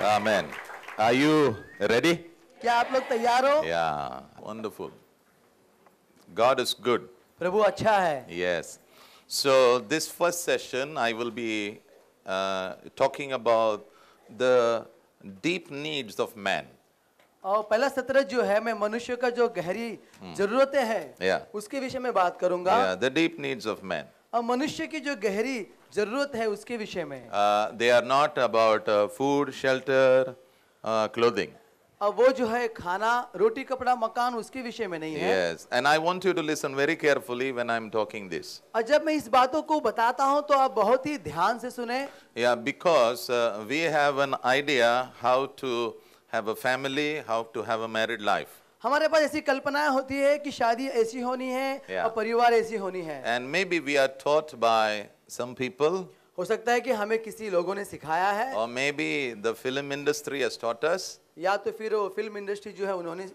Amen. Are you ready? क्या आप लोग तैयार हो? Yeah, wonderful. God is good. प्रभु अच्छा है. Yes. So this first session, I will be talking about the deep needs of man. और पहला सत्र जो है मैं मनुष्य का जो गहरी जरूरतें हैं Yeah. उसके विषय में बात करूंगा. Yeah, the deep needs of man. और मनुष्य की जो गहरी जरूरत है उसके विषय में. They are not about food, shelter, clothing. और वो जो है खाना, रोटी, कपड़ा, मकान उसके विषय में नहीं है. Yes, and I want you to listen very carefully when I'm talking this. और जब मैं इस बातों को बताता हूं तो आप बहुत ही ध्यान से सुने. Yeah, because we have an idea how to have a family, how to have a married life. हमारे पास ऐसी कल्पनाएं होती है कि शादी ऐसी होनी है और परिवार ऐसी होनी है. And maybe we are taught by some people, हो सकता है कि हमें किसी लोगों ने सिखाया है or maybe the film industry has taught us. या तो फिर वो फिल्म इंडस्ट्री जो है उन्होंने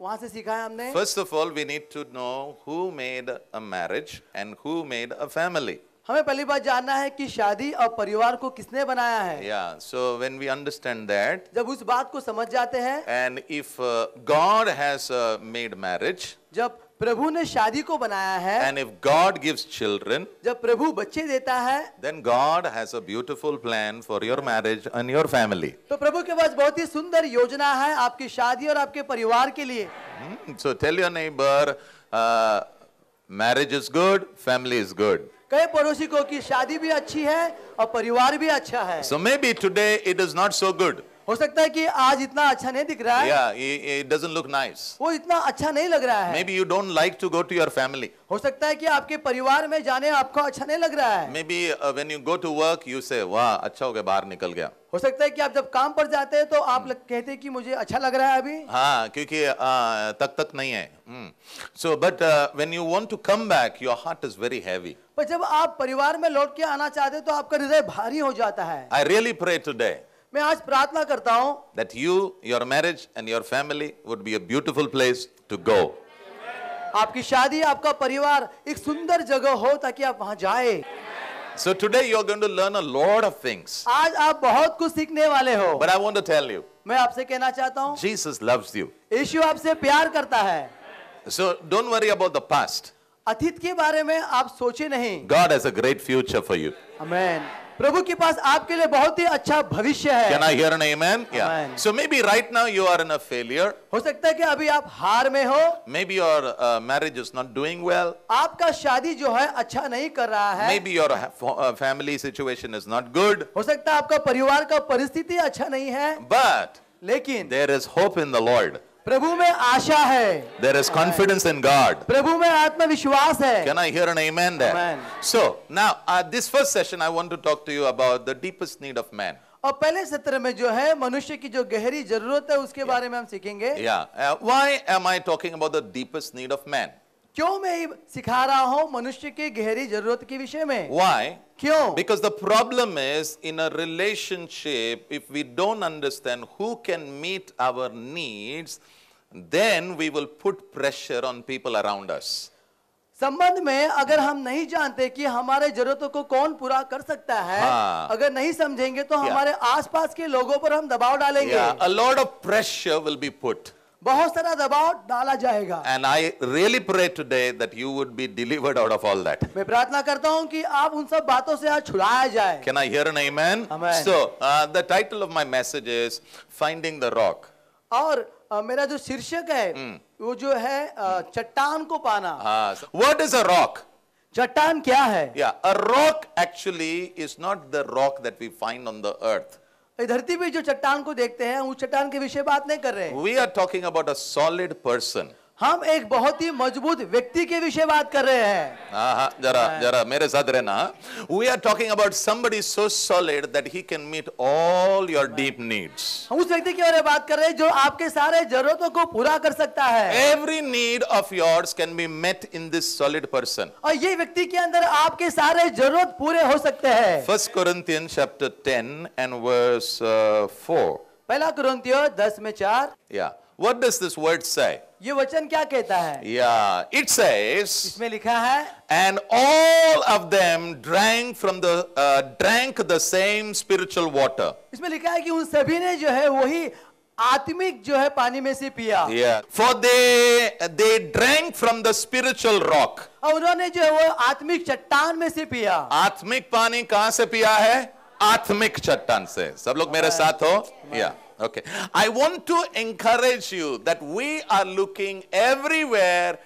वहां से सीखा है हमने. First of all, we need to know who made a marriage and who made a family. हमें पहली बात जानना है कि शादी और परिवार को किसने बनाया है. Yeah, so when we understand that, जब उस बात को समझ जाते हैं, and if God has made marriage, जब प्रभु ने शादी को बनाया है, and if God gives children, जब प्रभु बच्चे देता है, then God has a beautiful plan for your marriage and your family. तो प्रभु के पास बहुत ही सुंदर योजना है आपकी शादी और आपके परिवार के लिए. So tell your neighbor, marriage is good, family is good. कई पड़ोसी को कि शादी भी अच्छी है और परिवार भी अच्छा है. So maybe today it is not so good. हो सकता है कि आज इतना अच्छा नहीं दिख रहा है. Yeah, it doesn't look nice. वो इतना अच्छा नहीं लग रहा है. Maybe you don't like to go to your family. हो सकता है कि आपके परिवार में जाने आपको अच्छा नहीं लग रहा है. Maybe when you go to work, you say, "वाह, अच्छा हो गया, बाहर निकल गया." हो सकता है कि आप जब काम पर जाते हैं तो आप कहते हैं कि मुझे अच्छा लग रहा है अभी. हाँ, क्योंकि तक नहीं है. So, but when you want to come back, your heart is very heavy. पर जब आप परिवार में लौट के आना चाहते हैं तो आपका हृदय भारी हो जाता है. I really pray today मैं आज प्रार्थना करता हूँ that you, your marriage and your family would be a beautiful place to go. आपकी शादी, आपका परिवार एक सुंदर जगह हो ताकि आप वहां जाए. So today you are going to learn a lot of things. आज आप बहुत कुछ सीखने वाले हो. But I want to tell you, मैं आपसे कहना चाहता हूँ Jesus loves you. यीशु आपसे प्यार करता है. So don't worry about the past. अतीत के बारे में आप सोचे नहीं. God has a great future for you. आमीन. प्रभु के पास आपके लिए बहुत ही अच्छा भविष्य है. Can I hear an amen? Yeah. Amen. So maybe right now you are in a failure. हो सकता है कि अभी आप हार में हो. Maybe your marriage is not doing well. आपका शादी जो है अच्छा नहीं कर रहा है. Maybe your family situation is not good. हो सकता है आपका परिवार का परिस्थिति अच्छा नहीं है. But लेकिन there is hope in the Lord. प्रभु में आशा है. There is confidence in God. प्रभु में आत्मविश्वास है. Can I hear an amen there? Amen. So now this first session I want to talk to you about the deepest need of man. और पहले सत्र में जो है मनुष्य की जो गहरी जरूरत है उसके बारे में हम सीखेंगे. Yeah. Why am I talking about the deepest need of man? क्यों मैं ये सिखा रहा हूँ मनुष्य की गहरी जरूरत के विषय में? Why? क्यों? Because the problem is in a relationship, if we don't understand who can meet our needs, then we will put pressure on people around us. संबंध में अगर हम नहीं जानते कि हमारे जरूरतों को कौन पूरा कर सकता है, अगर नहीं समझेंगे तो हमारे आसपास के लोगों पर हम दबाव डालेंगे. Yeah, a lot of pressure will be put. बहुत सारा दबाव डाला जाएगा. And I really pray today that you would be delivered out of all that. मैं प्रार्थना करता हूँ कि आप उन सब बातों से आज छुड़ाया जाए. Can I hear an amen? Amen. So the title of my message is Finding the Rock. और मेरा जो शीर्षक है वो जो है चट्टान को पाना. What is a rock? चट्टान क्या है? Yeah, a rock actually is not the rock that we find on the earth. धरती पे जो चट्टान को देखते हैं उस चट्टान के विषय बात नहीं कर रहे हैं. We are talking about a solid person. हम एक बहुत ही मजबूत व्यक्ति के विषय बात कर रहे हैं. जरा मेरे साथ रहना. We are talking about somebody so solid that he can meet all your deep needs. हम उस व्यक्ति के बारे में बात कर रहे हैं जो आपके सारे जरूरतों को पूरा कर सकता है. Every need of yours can be met in this solid person. और ये व्यक्ति के अंदर आपके सारे जरूरत पूरे हो सकते हैं. 1 Corinthians chapter 10 and verse 4. पहला कुरिन्थियों 10 में 4. Yeah. What does this word say? ये वचन क्या कहता है? Yeah, it says, इसमें लिखा है, and all of them drank the same spiritual water. इसमें लिखा है कि उन सभी ने जो है वही आत्मिक जो है पानी में से पिया। Yeah, for they drank from the spiritual rock. और उन्होंने जो है वो आत्मिक चट्टान में से पिया। आत्मिक पानी कहां से पिया है? आत्मिक चट्टान से। सब लोग मेरे साथ हो? Yeah. Okay. I want to encourage you that we are looking everywhere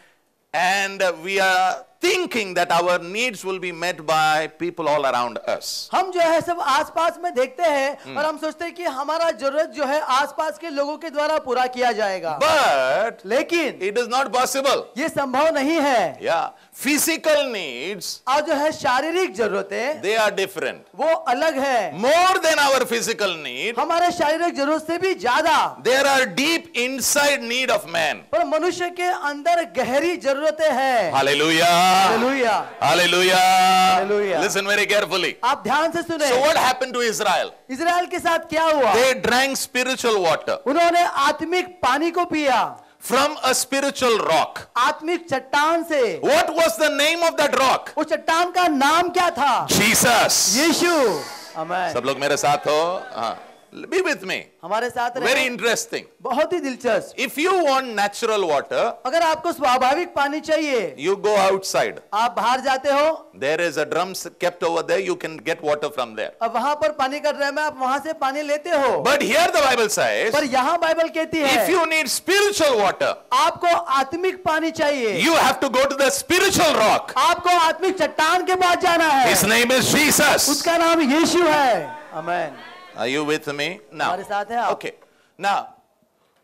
and we are thinking that our needs will be met by people all around us. हम जो है सब आसपास में देखते हैं और हम सोचते हैं कि हमारा जरूरत जो है आसपास के लोगों के द्वारा पूरा किया जाएगा। But लेकिन it is not possible. ये संभव नहीं है। Yeah. Physical needs, और जो है शारीरिक जरूरतें, they are different. वो अलग है। More than our physical need, हमारे शारीरिक जरूरत से भी ज्यादा there are deep inside need of man. पर मनुष्य के अंदर गहरी जरूरतें हैं। Hallelujah. Hallelujah, Hallelujah. Hallelujah. Listen very carefully. आप ध्यान से सुने। So what happened to Israel? Israel के साथ क्या हुआ? They drank spiritual water उन्होंने आत्मिक पानी को पिया from a spiritual rock. आत्मिक चट्टान से। What was the name of that rock? उस चट्टान का नाम क्या था? Jesus. यीशु। आमीन। सब लोग मेरे साथ हो? हाँ. Be with me. हमारे साथ रहे। Very interesting. बहुत ही दिलचस्प। If you want natural water, अगर आपको स्वाभाविक पानी चाहिए, you go outside. आप बाहर जाते हो, There is a drum kept over there. You can get water from there. अब वहां पर पानी का ड्रम है, आप वहां से पानी लेते हो। But here the Bible says, पर यहाँ बाइबल कहती है, if you need spiritual water, आपको आत्मिक पानी चाहिए, you have to go to the spiritual rock. आपको आत्मिक चट्टान के पास जाना है। His name is Jesus. उसका नाम यीशु है। आमीन। Are you with me? Now, हमारे साथ है आप। okay. Now,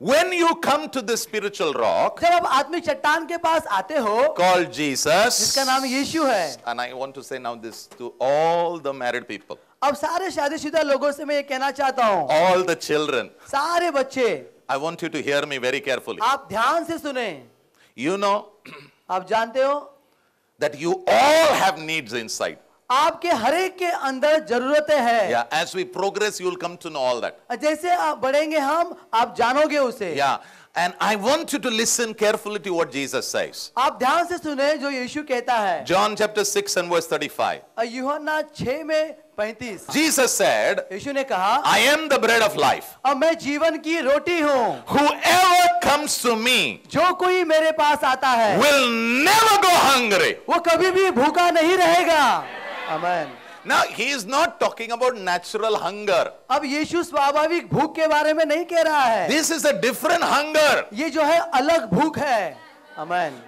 when you come to the spiritual rock जब आप आत्मिक चट्टान के पास आते हो, called Jesus, जिसका नाम यीशु है, and I want to say now this to all the married people, अब सारे शादीशुदा लोगों से मैं ये कहना चाहता हूँ, all the children, सारे बच्चे, I want you to hear me very carefully. आप ध्यान से सुने। You know आप जानते हो that you all have needs inside. आपके हर एक के अंदर जरूरतें हैं। Yeah, as we progress, you will come to know all that. जैसे आप बढ़ेंगे हम, आप जानोगे उसे। Yeah, and I want you to listen carefully to what Jesus says. आप ध्यान से सुने जो यीशु कहता है। John chapter 6 and verse 35. यूहन्ना 6 में 35। Jesus said, यीशु ने कहा, I am the bread of life. अब मैं जीवन की रोटी हूँ। Whoever comes to me जो कोई मेरे पास आता है, will never go hungry. वो कभी भी भूखा नहीं रहेगा। आमीन। Now, he is not talking about natural hunger. अब यीशु स्वाभाविक भूख के बारे में नहीं कह रहा है। This is a different hunger. ये जो है अलग भूख है। आमीन।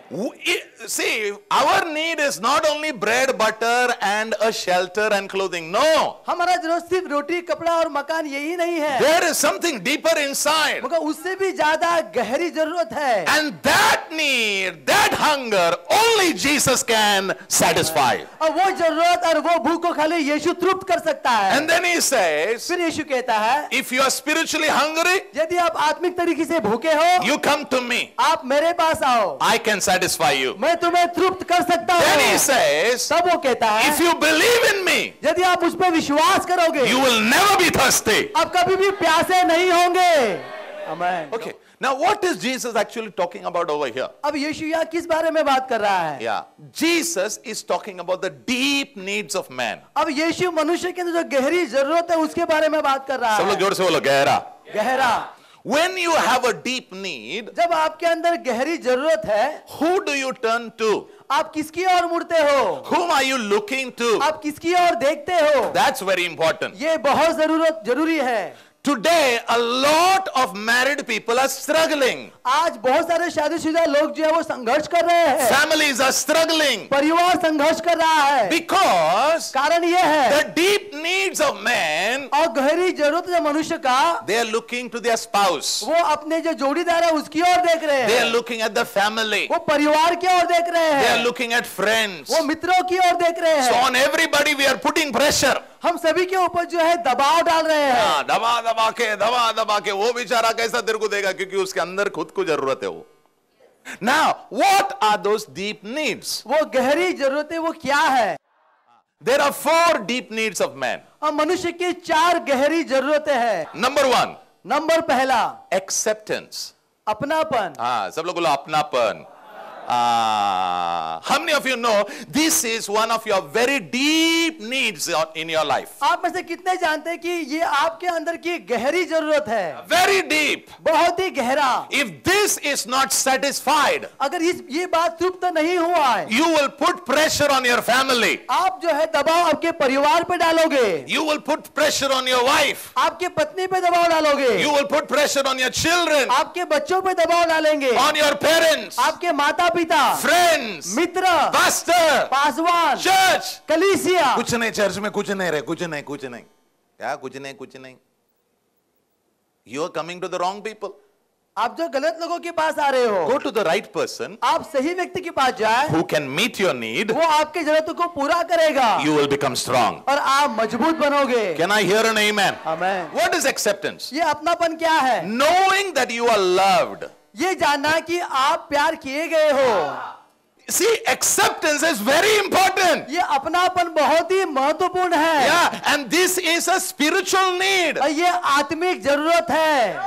See, our need is not only bread, butter, and a shelter and clothing. No. हमारा जरूरत सिर्फ रोटी, कपड़ा और मकान यही नहीं है, There is something deeper inside. मगर उससे भी ज्यादा गहरी जरूरत है। And that need, that hunger, only Jesus can satisfy. और वो जरूरत और वो भूख को खाली यीशु तृप्त कर सकता है। And then he says, फिर यीशु कहता है, if you are spiritually hungry, यदि आप आत्मिक तरीके से भूखे हो, you come to me. आप मेरे पास आओ, I can satisfy you. मैं तुम्हें तृप्त कर सकता Then he हूँ। says, तब वो कहता है, if you believe in me, यदि आप मुझ पर विश्वास करोगे, you will never be thirsty. आप कभी भी प्यासे नहीं होंगे। आमीन। Okay. Now, what is Jesus actually talking about over here? अब यीशु यहाँ किस बारे में बात कर रहा है? Yeah. Jesus is talking about the deep needs of man. अब यीशु मनुष्य के अंदर जो गहरी जरूरत है उसके बारे में बात कर रहा सब लोग है। जोर से बोलो, गहरा. गहरा। When you have a deep need, जब आपके अंदर गहरी जरूरत है, who do you turn to? आप किसकी ओर मुड़ते हो? Whom are you looking to? आप किसकी ओर देखते हो? That's very important. ये बहुत जरूरी है। Today, a lot of married people are struggling. आज बहुत सारे शादीशुदा लोग जो है वो संघर्ष कर रहे हैं। Families are struggling. परिवार संघर्ष कर रहा है। Because कारण ये है, the deep needs of man, और गहरी जरूरत है मनुष्य का, they are looking to their spouse. वो अपने जो जोड़ीदार है उसकी ओर देख रहे They are हैं। looking at the family. वो परिवार की ओर देख रहे They are हैं। looking at friends. वो मित्रों की ओर देख रहे So हैं। on everybody we are putting pressure. हम सभी के ऊपर जो है दबाव डाल रहे हैं। हाँ, दबा के वो बेचारा कैसा तेरे को देगा, क्योंकि उसके अंदर खुद को जरूरत है वो. Now, what are those deep needs? वो गहरी जरूरतें वो क्या है? There are 4 deep needs of man. और मनुष्य की 4 गहरी जरूरतें हैं। Number 1, नंबर पहला, acceptance. अपनापन। हाँ, सब लोग बोलो अपनापन। How many of you know this is one of your very deep needs in your life? आप में से कितने जानते हैं कि ये आपके अंदर की गहरी जरूरत है? Very deep. बहुत ही गहरा। If this is not satisfied, अगर ये बात तृप्त नहीं हुआ है, you will put pressure on your family. आप जो है दबाव आपके परिवार पे डालोगे। You will put pressure on your wife. आपके पत्नी पे दबाव डालोगे। You will put pressure on your children. आपके बच्चों पे दबाव डालेंगे। On your parents. आपके माता पिता, friends, मित्र, pastor, पासवान, church. कलीसिया। कुछ नहीं, चर्च में कुछ नहीं रहे, कुछ नहीं क्या, कुछ नहीं। You are coming to the wrong people. आप जो गलत लोगों के पास आ रहे हो, Go to the right person आप सही व्यक्ति के पास जाए, who can meet your need. वो आपके जरूरतों को पूरा करेगा। You will become strong. और आप मजबूत बनोगे। Can I hear an amen? Amen. What is acceptance? ये अपनापन क्या है? Knowing that you are loved. ये जानना कि आप प्यार किए गए हो। See, acceptance is very important. ये अपनापन बहुत ही महत्वपूर्ण है। Yeah, and this is a spiritual need. और ये आत्मिक जरूरत है।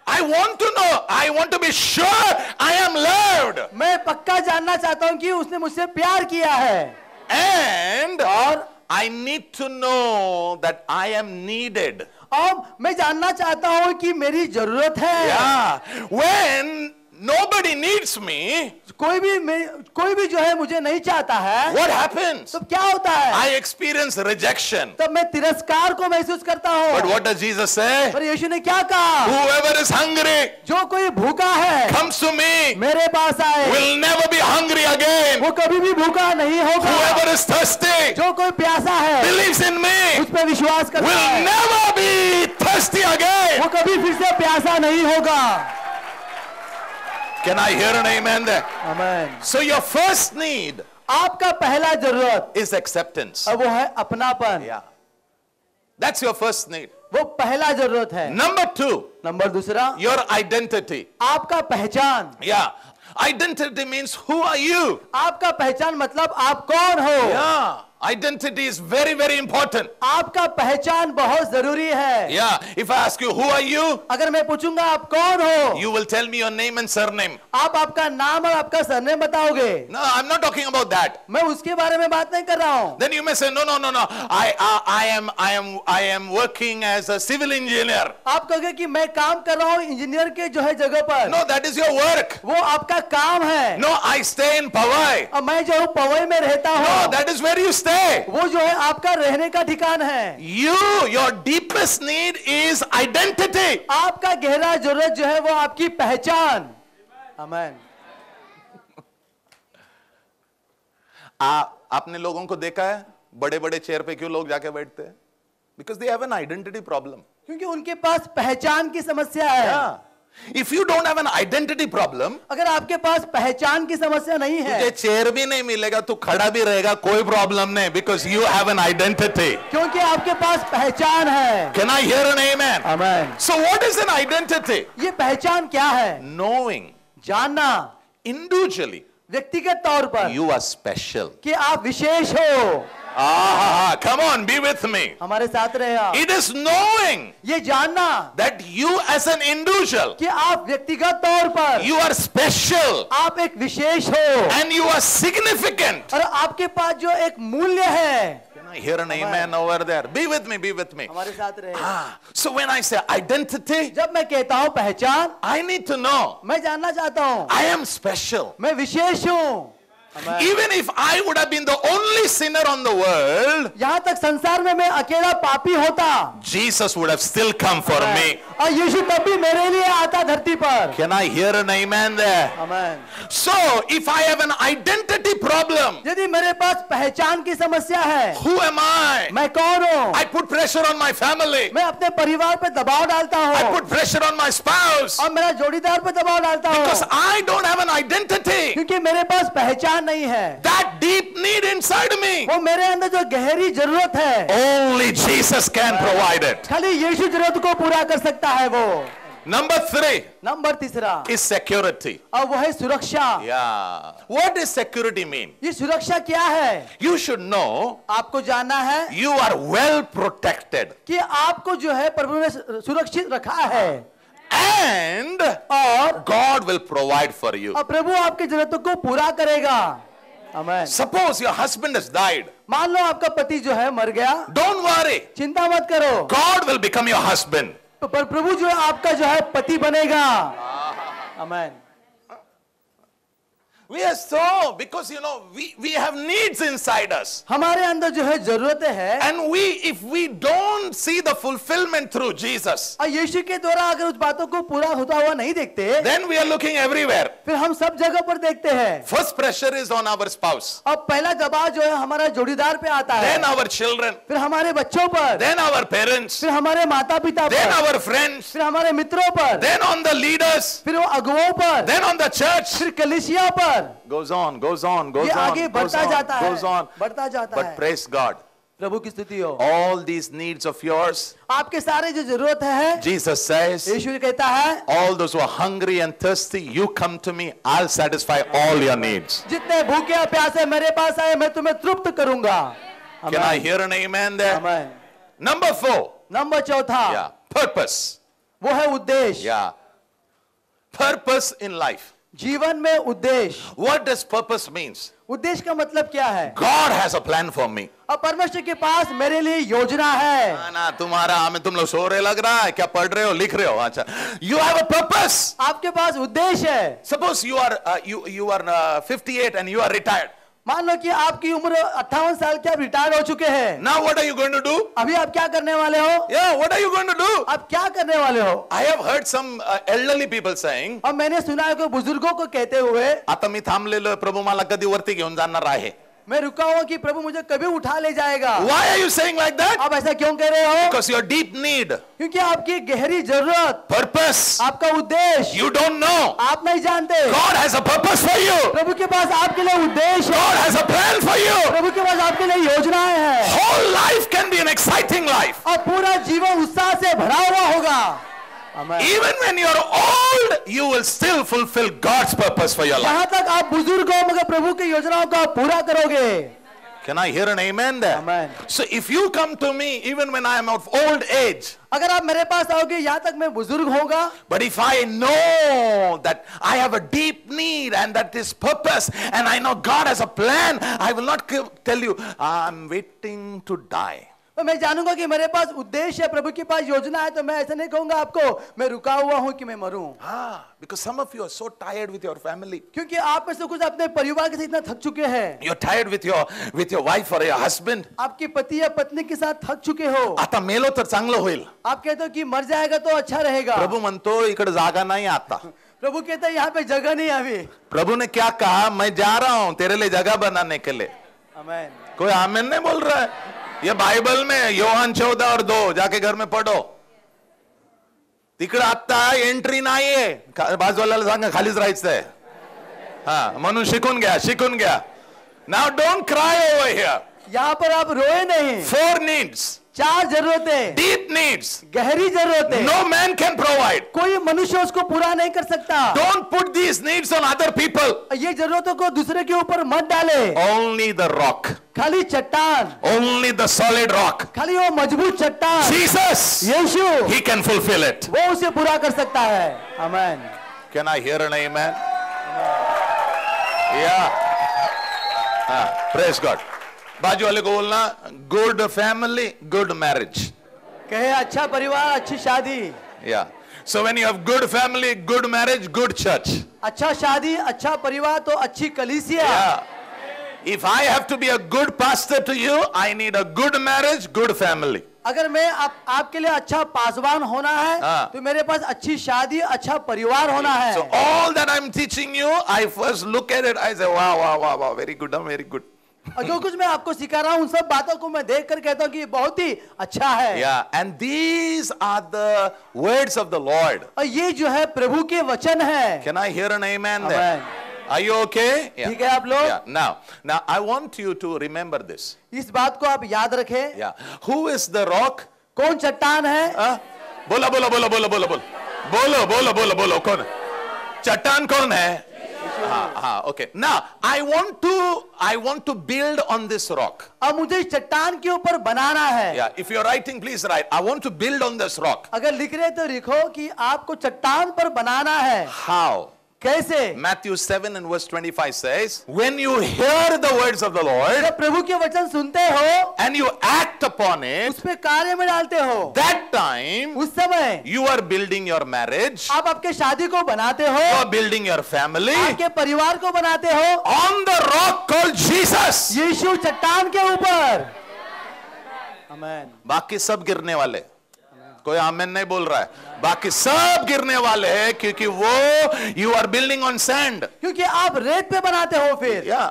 I want to know, I want to be sure I am loved. मैं पक्का जानना चाहता हूं कि उसने मुझसे प्यार किया है। And और I need to know that I am needed. और मैं जानना चाहता हूं कि मेरी जरूरत है। Yeah, when nobody needs me, कोई भी जो है मुझे नहीं चाहता है, what happens? तो क्या होता है? I experience rejection. तब मैं तिरस्कार को महसूस करता हूँ। But what does Jesus say? पर यीशु ने क्या कहा? Whoever is hungry जो कोई भूखा है, comes to me, मेरे पास आए, will never be hungry again. वो कभी भी भूखा नहीं होगा। Whoever is thirsty, जो कोई प्यासा है, believes in me, उस पर विश्वास करता will है, never be thirsty again. वो कभी फिर से प्यासा नहीं होगा। Can I hear an amen there? Amen. So your first need आपका पहला जरूरत is acceptance. और वो है अपनापन। Yeah. That's your first need. वो पहला जरूरत है। Number 2, नंबर दूसरा, your identity. आपका पहचान। Yeah. Identity means who are you? आपका पहचान मतलब आप कौन हो। Yeah. Identity is very, very important. आपका पहचान बहुत जरूरी है। Yeah. If I ask you, who are you? अगर मैं पूछूंगा आप कौन हो, You will tell me your name and surname. आप आपका नाम और आपका सरनेम बताओगे। No, I'm not talking about that. मैं उसके बारे में बात नहीं कर रहा हूँ। Then you may say, no. I am working as a civil engineer. आप कहोगे कि मैं काम कर रहा हूँ इंजीनियर के जो है जगह पर। No, that is your work. वो आपका काम है। No, I stay in Powai. और मैं जो हूँ पवई में रहता No, हूँ। that is where you stay. वो जो है आपका रहने का ठिकान है। Your deepest need is identity. आपका गहरा जरूरत जो है वो आपकी पहचान। आमीन। आपने लोगों को देखा है बड़े बड़े चेयर पे क्यों लोग जाके बैठते हैं? Because they have an identity problem. क्योंकि उनके पास पहचान की समस्या है। Yeah. If you don't have an identity problem, अगर आपके पास पहचान की समस्या नहीं है, तुझे चेयर भी नहीं मिलेगा, तू खड़ा भी रहेगा, कोई प्रॉब्लम नहीं, because you have an identity. क्योंकि आपके पास पहचान है। Can I hear an amen? आमीन। So what is an identity? ये पहचान क्या है? Knowing जानना individually व्यक्तिगत तौर पर you are special. कि आप विशेष हो। Come on, be with me. हमारे साथ रहे आप। It is knowing ये जानना that you as an individual, कि आप व्यक्तिगत तौर पर you are special आप एक विशेष हो and you are significant. और आपके पास जो एक मूल्य है। Can I hear an amen over there? Be with me, be with me. हमारे साथ रहे। So when I say identity, जब मैं कहता हूँ पहचान, I need to know मैं जानना चाहता हूँ I am special. मैं विशेष हूँ। Even if I would have been the only sinner on the world, यहाँ तक संसार में मैं अकेला पापी होता, Jesus would have still come for me. और यीशु तब भी मेरे लिए आता धरती पर। Can I hear an amen there? आमीन। So if I have an identity problem, यदि मेरे पास पहचान की समस्या है, who am I? मैं कौन हूँ? I put pressure on my family. मैं अपने परिवार पे दबाव डालता I हूँ put pressure on my spouse. और मेरा जोड़ीदार पे दबाव डालता Because हूँ, I don't have an identity. क्योंकि मेरे पास पहचान नहीं है। That deep need inside me, वो मेरे अंदर जो गहरी जरूरत है, only Jesus can provide it. खाली यीशु जरूरत को पूरा कर सकता है वो। Number 3 नंबर तीसरा is security. और वो है सुरक्षा। Yeah. What does security mean? ये सुरक्षा क्या है? You should know आपको जानना है you are well protected. कि आपको जो है प्रभु ने सुरक्षित रखा है। and और God will provide for you. प्रभु आपकी जरूरतों को पूरा करेगा। आमीन। Suppose your husband has died. मान लो आपका पति जो है मर गया, Don't worry. चिंता मत करो, God will become your husband. पर प्रभु जो है आपका जो है पति बनेगा। आमीन। We are so, because we have needs inside us. हमारे अंदर जो है जरूरतें हैं, And if we don't see the fulfillment through Jesus, और यीशु के द्वारा अगर उस बातों को पूरा होता हुआ नहीं देखते, then we are looking everywhere. फिर हम सब जगह पर देखते हैं। First pressure is on our spouse, अब पहला दबाव जो है हमारा जोड़ीदार पे आता है, then our children, फिर हमारे बच्चों पर, then our parents, फिर हमारे माता पिता then पर, our friends, फिर हमारे मित्रों पर, then on the leaders, फिर वो अगुओं पर, then on the church. फिर कलीसिया पर। Goes on, goes on, goes ये on, आगे goes बढ़ता on, जाता है, goes on. बढ़ता जाता But है। praise God, प्रभु की स्तुति हो। all these needs of yours, आपके सारे जो जरूरत है, Jesus says, यीशु कहता है, all those who are hungry and thirsty, you come to me, I'll satisfy all your needs. जितने भूखे और प्यासे मेरे पास आए, मैं तुम्हें तृप्त करूंगा। Can I hear an amen there? आमीन। Number 4, नंबर चौथा, yeah, purpose. वो है उद्देश्य। Yeah, purpose in life. जीवन में उद्देश्य। What does purpose means? उद्देश्य का मतलब क्या है? God has a plan for me. और परमेश्वर के पास मेरे लिए योजना है। ना तुम्हारा हमें तुम लोग सो रहे लग रहा है क्या? पढ़ रहे हो, लिख रहे हो? अच्छा, you have a purpose. आपके पास उद्देश्य है। Suppose you are 58 and you are retired. मान लो कि आपकी उम्र 58 साल के, आप रिटायर हो चुके हैं। Now what are you going to do? अभी आप क्या करने वाले हो? Yeah, what are you going to do? आप क्या करने वाले हो? I have heard some elderly people saying, और मैंने सुना है कि बुजुर्गों को कहते हुए, आता मी थांबलेलो प्रभू मला कधी वरती घेऊन जाणार आहे. मैं रुका हुआ कि प्रभु मुझे कभी उठा ले जाएगा। Why are you saying like that? आप ऐसा क्यों कह रहे हो? Because your deep need, क्योंकि आपकी गहरी जरूरत, purpose, आपका उद्देश्य, you don't know. आप नहीं जानते। God has a purpose for you. प्रभु के पास आपके लिए उद्देश्य है। God has a plan for you. प्रभु के पास आपके लिए योजनाएं हैं। Whole life can be an exciting life. और पूरा जीवन उत्साह से भरा हुआ होगा। आमीन। Even when you're old, you will still fulfill God's purpose for your life. जहाँ तक आप बुजुर्ग हो, मगर प्रभु की योजनाओं को आप पूरा करोगे। Can I hear an amen there? Amen. So if you come to me, even when I am of old age, अगर आप मेरे पास आओगे, यहाँ तक मैं बुजुर्ग होगा, but if I know that I have a deep need and that is purpose and I know God has a plan, I will not tell you, I'm waiting to die. तो मैं जानूंगा कि मेरे पास उद्देश्य है, प्रभु के पास योजना है, तो मैं ऐसा नहीं कहूंगा आपको मैं रुका हुआ हूं कि मैं मरूं। Because some of you are so tired with your family. क्योंकि आप में से कुछ अपने परिवार के साथ इतना थक चुके हैं। You're tired with your wife or your husband. आपकी पति या पत्नी के साथ थक चुके हो। आता मेलो तर चांगलं होईल. आप कहते हो कि मर जाएगा तो अच्छा रहेगा। प्रभु म्हणतो इकडे जागा नाही आता. प्रभु कहता है यहाँ पे जगह नहीं अभी। प्रभु ने क्या कहा? मैं जा रहा हूं तेरे लिए जगह बनाने के लिए। आमीन। कोई आमीन नहीं बोल रहा है? ये बाइबल में योहान 14:2 जाके घर में पढ़ो. तिकडे आता एंट्री नाहीये. बाजूवाल्याला सांगा खालीच राहायचंय. हा, म्हणून शिकून घ्या. Now don't cry over here. यहाँ पर आप रोए नहीं। 4 needs. 4 जरूरतें, Deep needs. गहरी जरूरतें, No man can provide. कोई मनुष्य उसको पूरा नहीं कर सकता। Don't put these needs on other people. ये जरूरतों को दूसरे के ऊपर मत डाले। Only the rock. खाली चट्टान, Only the solid rock. खाली वो मजबूत चट्टान Jesus. Yeshu, He can fulfill it. वो उसे पूरा कर सकता है। आमीन। Can I hear an amen? Yeah. Praise God. बाजू वाले को बोलना, good family, good marriage. कहे अच्छा परिवार, अच्छी शादी। Yeah. So when you have good family, good marriage, good church. अच्छा शादी, अच्छा परिवार तो अच्छी कलीसिया। Yeah. If I have to be a good pastor to you, I need a good marriage, good family. अगर मैं आपके लिए अच्छा पासवान होना है, तो मेरे पास अच्छी शादी, अच्छा परिवार होना है। So all that I'm teaching you, I first look at it, I say, wow, very good, very good. और जो कुछ मैं आपको सिखा रहा हूँ, उन सब बातों को मैं देख कर कहता हूँ कि ये बहुत ही अच्छा है। Yeah, and these are the words of the Lord. और ये जो है प्रभु के वचन है। Can I hear an amen there? Amen. Are you okay? Yeah. ठीक है आप लोग? Yeah. Now I want you to remember this. इस बात को आप याद रखें। Yeah. Who is the rock? कौन चट्टान है? बोलो कौन? चट्टान कौन है? हाँ, okay. Now, I want to build on this rock. अब मुझे इस चट्टान के ऊपर बनाना है. Yeah, if you're writing, please write. I want to build on this rock. अगर लिख रहे तो लिखो कि आपको चट्टान पर बनाना है. How? कैसे? Matthew 7 and verse 25 says, when you hear the words of the Lord जब प्रभु के वचन सुनते हो and you act upon it, उस पे कार्य में डालते हो, that time उस समय you are building your marriage, आप आपके शादी को बनाते हो, you are building your family आपके परिवार को बनाते हो on the rock called Jesus. यीशु चट्टान के ऊपर. आमीन. बाकी सब गिरने वाले, कोई आमीन नहीं बोल रहा है. बाकी सब गिरने वाले हैं क्योंकि वो you are building on sand. क्योंकि आप रेत पे बनाते हो फिर. Yeah.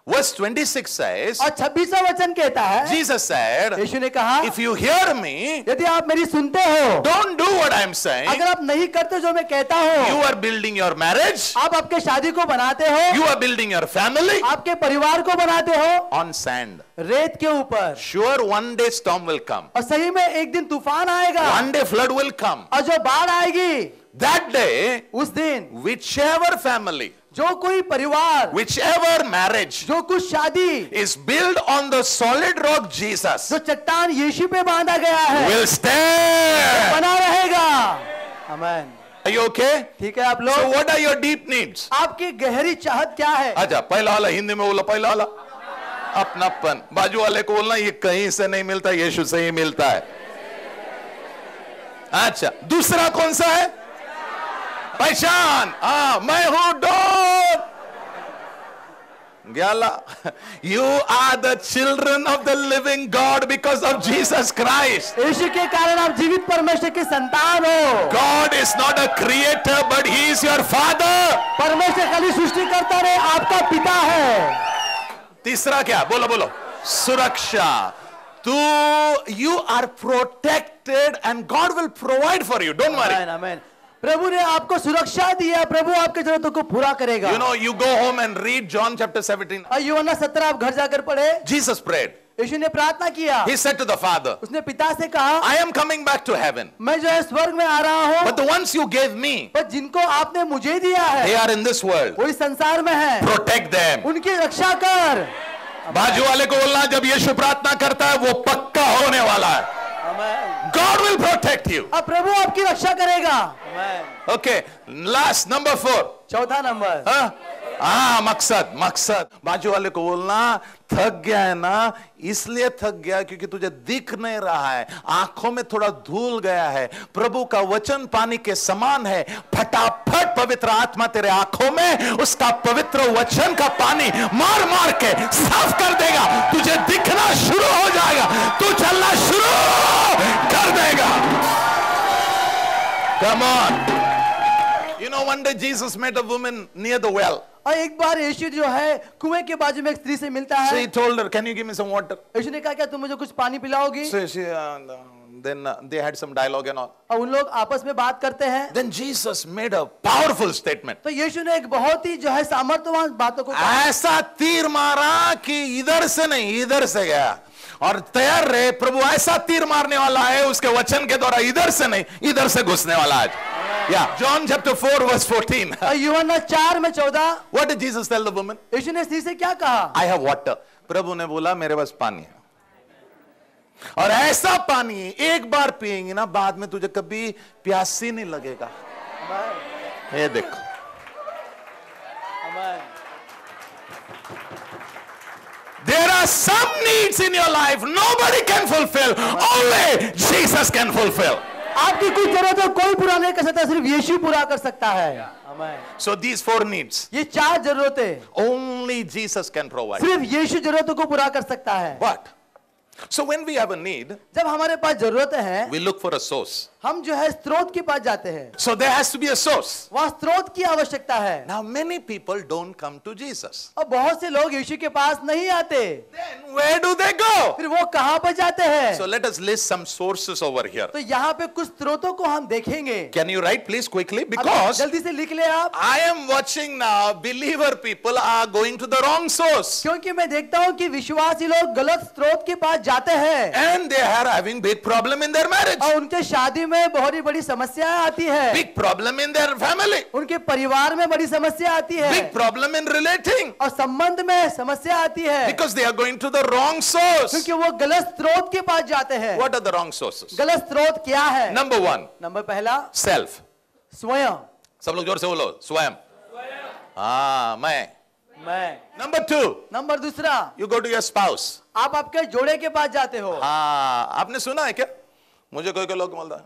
Verse 26 says, और 26वां वचन कहता है, Jesus said, यीशु ने कहा, if you hear me, यदि आप मेरी सुनते हो, don't do what I'm saying. अगर आप नहीं करते जो मैं कहता हूँ, You are building your marriage, आप आपके शादी को बनाते हो, you are building your family आपके परिवार को बनाते हो on sand. रेत के ऊपर. Sure, one day storm will come. और सही में एक दिन तूफान आएगा, One day flood will come. और जो बाढ़ आएगी, That day, उस दिन whichever family, जो कोई परिवार, whichever marriage जो कुछ शादी is built on the solid rock Jesus जो चट्टान यीशु पे बांधा गया है will stand. बना रहेगा. आमीन. Are you okay? ठीक है आप So लोग. what are your deep needs? आपकी गहरी चाहत क्या है? आजा, पहला वाला हिंदी में बोला. पहला वाला अपनापन. बाजू वाले को बोलना ये कहीं से नहीं मिलता, यीशु से ही मिलता है. अच्छा, दूसरा कौन सा है? पहचान. मैं हूं don. ग्याला, you are the children of the living God because of Jesus Christ. यीशु के कारण आप जीवित परमेश्वर के संतान हो. God is not a creator, but He is your Father. परमेश्वर खाली सृष्टि करता नहीं, आपका पिता है. तीसरा क्या? बोलो बोलो. सुरक्षा. You are protected and God will provide for you. Don't worry. आमीन. आमीन. प्रभु ने आपको सुरक्षा दी है, प्रभु आपके जरूरतों को पूरा करेगा. You know, you go home and read John chapter 17. और यूहन्ना 17 आप घर जाकर पढ़े. Jesus prayed. यीशु ने प्रार्थना किया. He said to the Father, उसने पिता से कहा, I am coming back to heaven. मैं जो है स्वर्ग में आ रहा हूँ, But the ones you gave me, पर जिनको आपने मुझे दिया है, they are in this world. वो इस संसार में है. Protect them. उनकी रक्षा कर. बाजू वाले को बोलना, जब यीशु प्रार्थना करता है वो पक्का होने वाला है. God will protect you. अब प्रभु आपकी रक्षा करेगा. Okay, last number 4. चौथा नंबर. मकसद. बाजू वाले को बोलना, थक गया है ना, इसलिए थक गया क्योंकि तुझे दिख नहीं रहा है, आंखों में थोड़ा धूल गया है. प्रभु का वचन पानी के समान है. फटाफट पवित्र आत्मा तेरे आंखों में उसका पवित्र वचन का पानी मार मार के साफ कर देगा. तुझे दिखना शुरू हो जाएगा, तू चलना शुरू कर देगा. Come on. You know, one day Jesus met a woman near the well. और एक बार यीशु जो है कुएं के बाजू में एक स्त्री से मिलता So है. he told her, can you give me some water? यीशु ने कहा, क्या तुम मुझे कुछ पानी पिलाओगी? So then they had some dialogue and all. और उन लोग आपस में बात करते हैं. Then Jesus made a powerful statement. तो यीशु ने एक बहुत ही जो है सामर्थ्यवान बातों को कहा. ऐसा तीर मारा कि इधर से नहीं इधर से गया. और तैयार रहे, प्रभु ऐसा तीर मारने वाला है उसके वचन के द्वारा, इधर से नहीं इधर से घुसने वाला है. Yeah, John chapter 4 verse 14. और यूहन्ना 4 में 14. What did Jesus tell the woman? यीशु ने स्त्री से क्या कहा? I have water. प्रभु ने बोला मेरे पास पानी है, और ऐसा पानी एक बार पिएंगे ना, बाद में तुझे कभी प्यास ही नहीं लगेगा. ये देखो. There are some needs in your life nobody can fulfill, only Jesus can fulfill. आपकी कुछ जरूरतों कोई पूरा नहीं कर सकता, सिर्फ यीशु पूरा कर सकता है. So these 4 needs, ये 4 जरूरतें only Jesus can provide. सिर्फ यीशु जरूरतों को पूरा कर सकता है. But so when we have a need, जब हमारे पास जरूरतें हैं, we look for a source. हम जो है स्रोत के पास जाते हैं. So there has to be a source. वहाँ स्रोत की आवश्यकता है. Now many people don't come to Jesus. और बहुत से लोग यीशु के पास नहीं आते. Then where do they go? फिर वो कहाँ पर जाते हैं? So let us list some sources over here. तो यहाँ पे कुछ स्रोतों को हम देखेंगे. Can you write please quickly? अब Because जल्दी से लिख ले आप. I am watching now believer people are going to the wrong source. क्योंकि मैं देखता हूँ कि विश्वासी लोग गलत स्रोत के पास जाते हैं. And they are having big problem in their marriage. और उनके शादी में बहुत ही बड़ी समस्या आती है, big problem in their family, उनके परिवार में बड़ी समस्या आती है, big problem in relating, और संबंध में समस्या आती है, because they are going to the wrong source. क्योंकि वो गलत स्रोत के पास जाते हैं। What are the wrong sources? गलत स्रोत क्या है? Number one, नंबर पहला self. स्वयं। सब लोग जोर से बोलो, स्वयं। हाँ, मैं। Number two, नंबर दूसरा, you go to your spouse. आप आपके जोड़े के पास जाते हो। हाँ, आपने सुना है क्या? मुझे कोई लोक बोलता,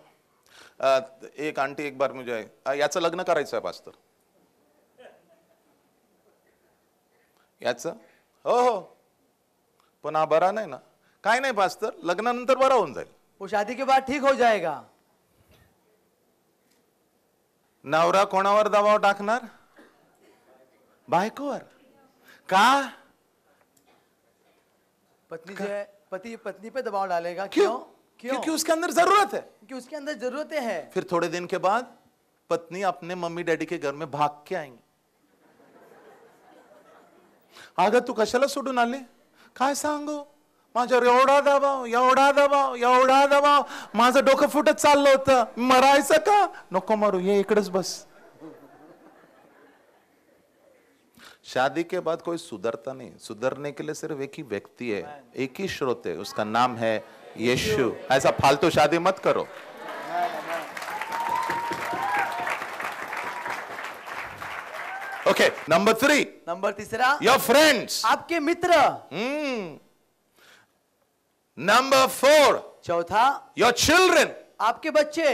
एक आंटी एक बार मुझे याचं लग्न करायचं आहे पास्टर, याचं हो पण हा बरा नाही ना, काय नाही पास्टर, लग्नानंतर बरा होऊन जाईल, वो शादी के बाद ठीक हो जाएगा। नवरा कोणावर दबाव टाकणार? बायकोवर। का? पत्नी जो है, पति पत्नी पे दबाव डालेगा। क्यों? क्योंकि उसके अंदर जरूरत है, क्योंकि उसके अंदर जरूरतें हैं। फिर थोड़े दिन के बाद पत्नी अपने मम्मी डैडी के घर में भाग के आएंगी, अगं तू कशाला सोडून आले? काय सांगू, माझ्यावर एवढा दबाव, एवढा दबाव, एवढा दबाव, माझं डोकं फुटत चाललं होतं, मरायचं का? नको मरू, ये इकडेच बस। शादी के बाद कोई सुधरता नहीं, सुधरने के लिए सिर्फ एक ही व्यक्ति है, एक ही स्रोत है, उसका नाम है यीशु। ऐसा फालतू शादी मत करो। ओके, नंबर थ्री, नंबर तीसरा, योर फ्रेंड्स, आपके मित्र। नंबर फोर, चौथा, योर चिल्ड्रन, आपके बच्चे।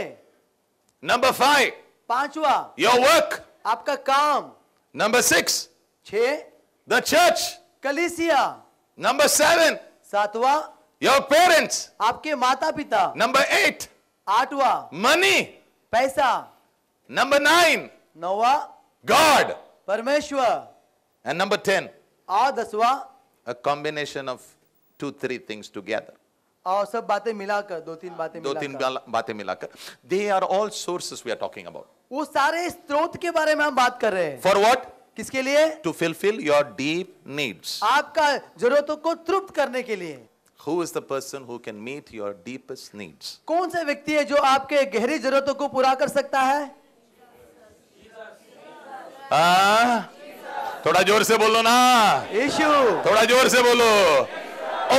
नंबर फाइव, पांचवा, योर वर्क, आपका काम। नंबर सिक्स, 6, द चर्च, कलीसिया। नंबर सेवन, सातवां, योर पेरेंट्स, आपके माता पिता। नंबर एट, आठवां, मनी, पैसा। नंबर नाइन, नौवां, God, परमेश्वर। and number 10, और 10वां, a combination of 2-3 things together. और सब बातें मिलाकर, दो तीन बातें मिलाकर, they are all sources we are talking about. वो सारे स्रोत के बारे में हम बात कर रहे हैं। For what? किसके लिए? To fulfill your deep needs. आपका जरूरतों को तृप्त करने के लिए। Who is the person who can meet your deepest needs? कौन सा व्यक्ति है जो आपके गहरी जरूरतों को पूरा कर सकता है? थोड़ा जोर से बोलो ना, यीशु। थोड़ा जोर से बोलो।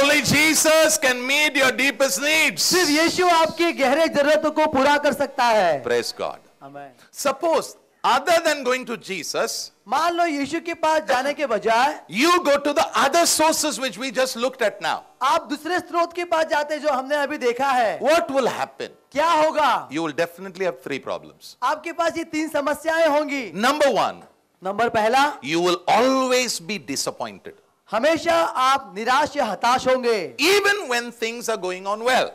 Only Jesus can meet your deepest needs. सिर्फ यीशु आपकी गहरे जरूरतों को पूरा कर सकता है। Praise God. आमीन। Suppose other than going to Jesus, मान लो यीशु के पास जाने के बजाय you go to the other sources which we just looked at now. आप दूसरे स्रोत के पास जाते हैं जो हमने अभी देखा है। What will happen? क्या होगा? You will definitely have 3 problems. आपके पास ये 3 समस्याएं होंगी। Number 1, नंबर पहला, you will always be disappointed. हमेशा आप निराश या हताश होंगे। Even when things are going on well.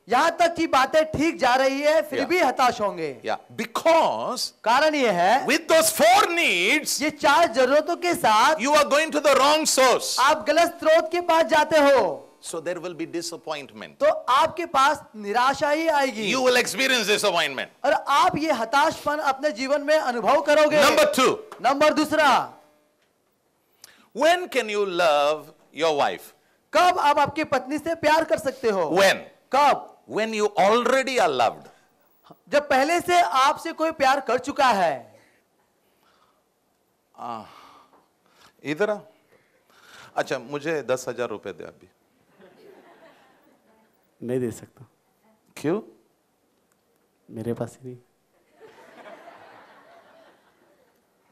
यहां तक कि बातें ठीक जा रही है फिर Yeah. भी हताश होंगे। Yeah. Because कारण ये है, with those 4 needs, ये 4 जरूरतों के साथ you are going to the wrong source. आप गलत स्रोत के पास जाते हो, So there will be disappointment. तो आपके पास निराशा ही आएगी। You will experience disappointment. और आप ये हताशपन अपने जीवन में अनुभव करोगे। Number 2, नंबर दूसरा, when can you love your wife? कब आप आपकी पत्नी से प्यार कर सकते हो? When? कब? When you already are loved. जब पहले से आपसे कोई प्यार कर चुका है। इधर आ। अच्छा, मुझे 10,000 रुपए दे अभी। नहीं दे सकता। क्यों? मेरे पास ही नहीं।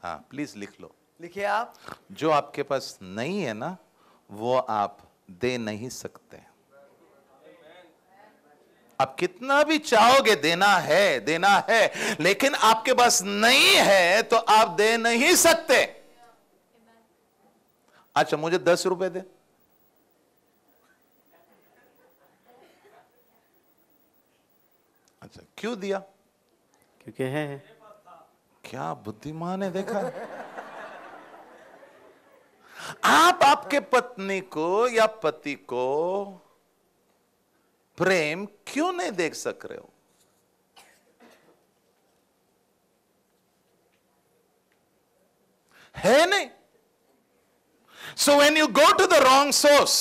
हाँ, प्लीज लिख लो। लिखिए आप। जो आपके पास नहीं है ना, वो आप दे नहीं सकते। आप कितना भी चाहोगे देना है, लेकिन आपके पास नहीं है तो आप दे नहीं सकते। अच्छा, मुझे 10 रुपए दे। अच्छा, क्यों दिया? क्योंकि है। क्या बुद्धिमान है, देखा? आप आपके पत्नी को या पति को प्रेम क्यों नहीं देख सक रहे हो? है नहीं? So when you go to the wrong source,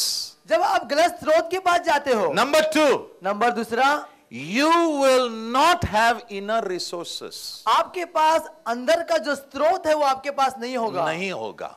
जब आप गलत स्रोत के पास जाते हो, number 2, नंबर दूसरा, you will not have inner resources. आपके पास अंदर का जो स्रोत है वो आपके पास नहीं होगा। नहीं होगा।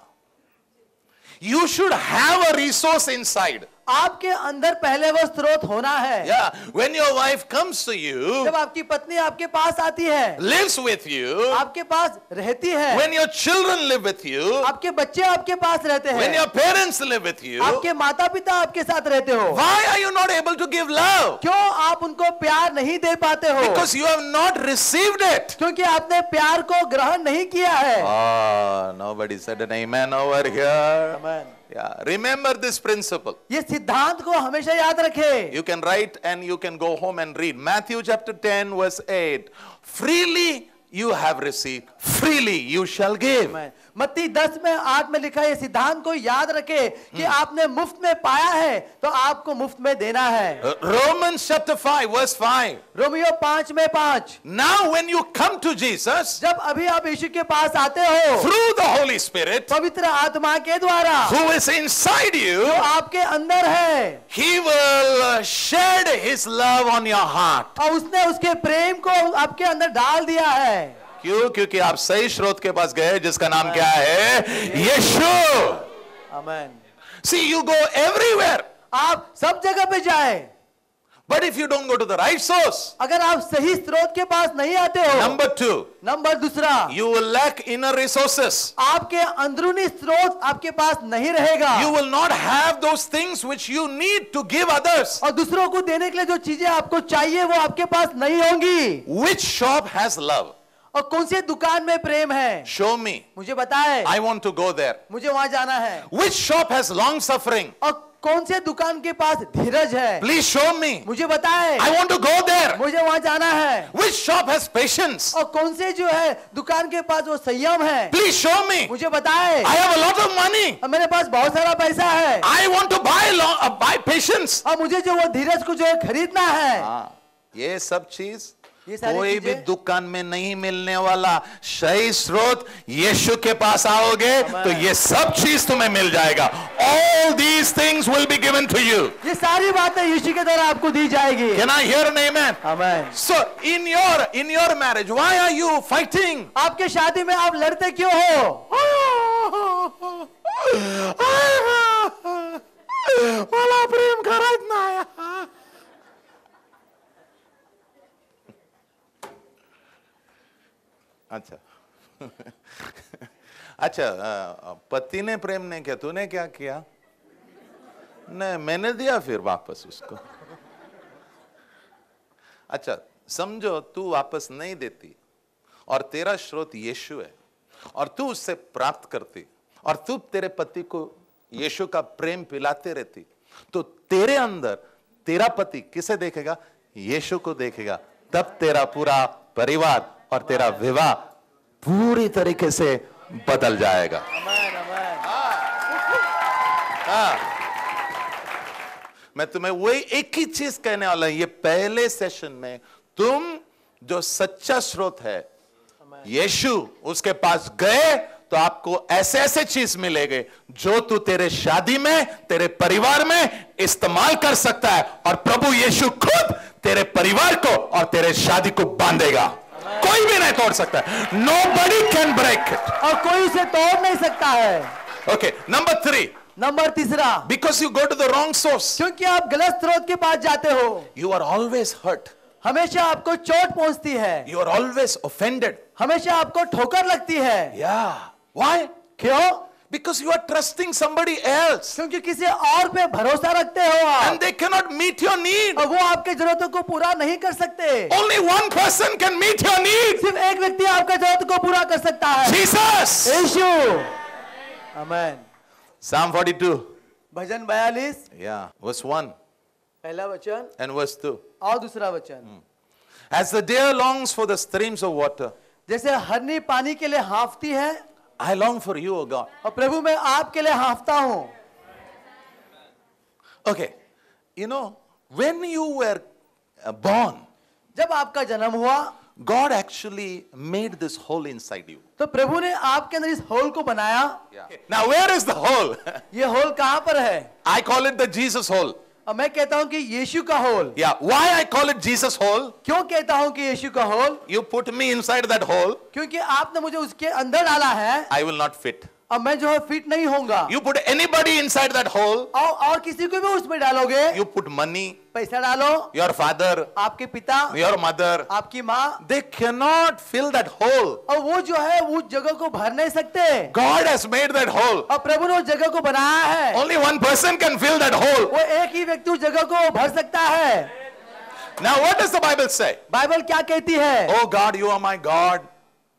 You should have a resource inside. आपके अंदर पहले वो स्रोत होना है। Yeah, when your wife comes to you, जब आपकी पत्नी आपके पास आती है, lives with you, आपके पास रहती है, when your children live with you, आपके बच्चे आपके पास रहते हैं, when your parents live with you, आपके माता पिता आपके साथ रहते हो, why are you not able to give love? क्यों आप उनको प्यार नहीं दे पाते हो? Because you have not received it. क्योंकि आपने प्यार को ग्रहण नहीं किया है। Ah, nobody said an amen over here. Amen. Yeah, remember this principle. ये सिद्धांत को हमेशा याद रखें। You can write and you can go home and read. Matthew chapter 10 verse 8. Freely you have received, freely you shall give. मत्ती 10:8 में लिखा है, ये सिद्धांत को याद रखे कि आपने मुफ्त में पाया है तो आपको मुफ्त में देना है। Romans chapter 5 verse 5. Romeo 5:5। Now when you come to Jesus, जब अभी आप यीशु के पास आते हो through the Holy Spirit, पवित्र आत्मा के द्वारा, who is inside you, जो आपके अंदर है, He will shed His love on your heart. और उसने उसके प्रेम को आपके अंदर डाल दिया है। क्यों? क्योंकि आप सही स्रोत के पास गए जिसका नाम क्या है? यीशु। आमेन। See, you go everywhere. आप सब जगह पे जाए, But if you don't go to the right source, अगर आप सही स्रोत के पास नहीं आते हो, number 2, नंबर दूसरा, you will lack inner resources. आपके अंदरूनी स्रोत आपके पास नहीं रहेगा। You will not have those things which you need to give others. और दूसरों को देने के लिए जो चीजें आपको चाहिए वो आपके पास नहीं होंगी। Which shop has love? और कौन सी दुकान में प्रेम है? Show me. मुझे बताए, I want to go there. मुझे वहां जाना है। Which shop has long suffering? और कौन से दुकान के पास धीरज है? Please show me. मुझे बताए, I want to go there. मुझे वहां जाना है। Which shop has patience? और कौन से जो है दुकान के पास वो संयम है? Please show me. मुझे बताए, I have a lot of money. और मेरे पास बहुत सारा पैसा है, I want to buy patience. और मुझे जो वो धीरज को जो है खरीदना है। ये सब चीज ये सारी कोई भी चीजें दुकान में नहीं मिलने वाला। सही स्रोत यीशु के पास आओगे तो ये सब चीज तुम्हें मिल जाएगा। All these things will be given to you. ये सारी बातें यीशु के द्वारा आपको दी जाएगी। Can I hear an amen? Amen. So in your marriage, why are you fighting? आपके शादी में आप लड़ते क्यों हो? मला प्रेम करायच नाही। अच्छा अच्छा, पति ने प्रेम नहीं किया, तूने क्या किया? नहीं, मैंने दिया फिर वापस उसको। अच्छा, समझो तू वापस नहीं देती और तेरा स्रोत यीशु है और तू उससे प्राप्त करती और तू तेरे पति को यीशु का प्रेम पिलाते रहती, तो तेरे अंदर तेरा पति किसे देखेगा? यीशु को देखेगा। तब तेरा पूरा परिवार और तेरा विवाह पूरी तरीके से बदल जाएगा। मैं तुम्हें वही एक ही चीज कहने वाला हूं। ये पहले सेशन में तुम जो सच्चा स्रोत है यीशु, उसके पास गए तो आपको ऐसे ऐसे चीज मिलेंगे जो तू तेरे शादी में, तेरे परिवार में इस्तेमाल कर सकता है और प्रभु यीशु खुद तेरे परिवार को और तेरे शादी को बांधेगा। कोई भी नहीं तोड़ सकता है। Nobody can break it. और कोई उसे तोड़ नहीं सकता है। Okay, number 3. नंबर तीसरा, Because you go to the wrong source, क्योंकि आप गलत स्रोत के पास जाते हो, you are always hurt. हमेशा आपको चोट पहुंचती है, You are always offended. हमेशा आपको ठोकर लगती है। Yeah. Why? क्यों? Because you are trusting somebody else. क्योंकि किसी और पे भरोसा रखते हो आप, And they cannot meet your need. और वो आपके जरूरतों को पूरा नहीं कर सकते। Only one person can meet your need. सिर्फ एक व्यक्ति आपके जरूरत को पूरा कर सकता है, Jesus. यीशु। आमेन। Psalm 42. भजन 42, Yeah. Verse 1 पहला वचन and verse 2. और दूसरा वचन। As the deer longs for the streams of water, जैसे हरनी पानी के लिए हाँफती है, I long for you, O God. और प्रभु मैं आपके लिए हाँफता हूं। Okay. You know, when you were born, जब आपका जन्म हुआ, God actually made this hole inside you. तो प्रभु ने आपके अंदर इस होल को बनाया। Now, where is the hole? ये होल कहां पर है? I call it the Jesus hole. और मैं कहता हूं कि यीशु का whole. Yeah, why I call it Jesus hole? क्यों कहता हूं कि यीशु का whole? You put me inside that hole, क्योंकि आपने मुझे उसके अंदर डाला है I will not fit. और मैं जो है फिट नहीं होऊंगा। You put anybody inside that hole, और किसी को भी उसमें डालोगे, you put money, पैसा डालो, your father, आपके पिता, your mother, आपकी माँ, they cannot fill that hole. और वो जो है उस जगह को भर नहीं सकते। God has made that hole. और प्रभु ने उस जगह को बनाया है। Only one person can fill that hole. वो एक ही व्यक्ति उस जगह को भर सकता है। Now what does the Bible say? Bible क्या कहती है? Oh God, you are my God.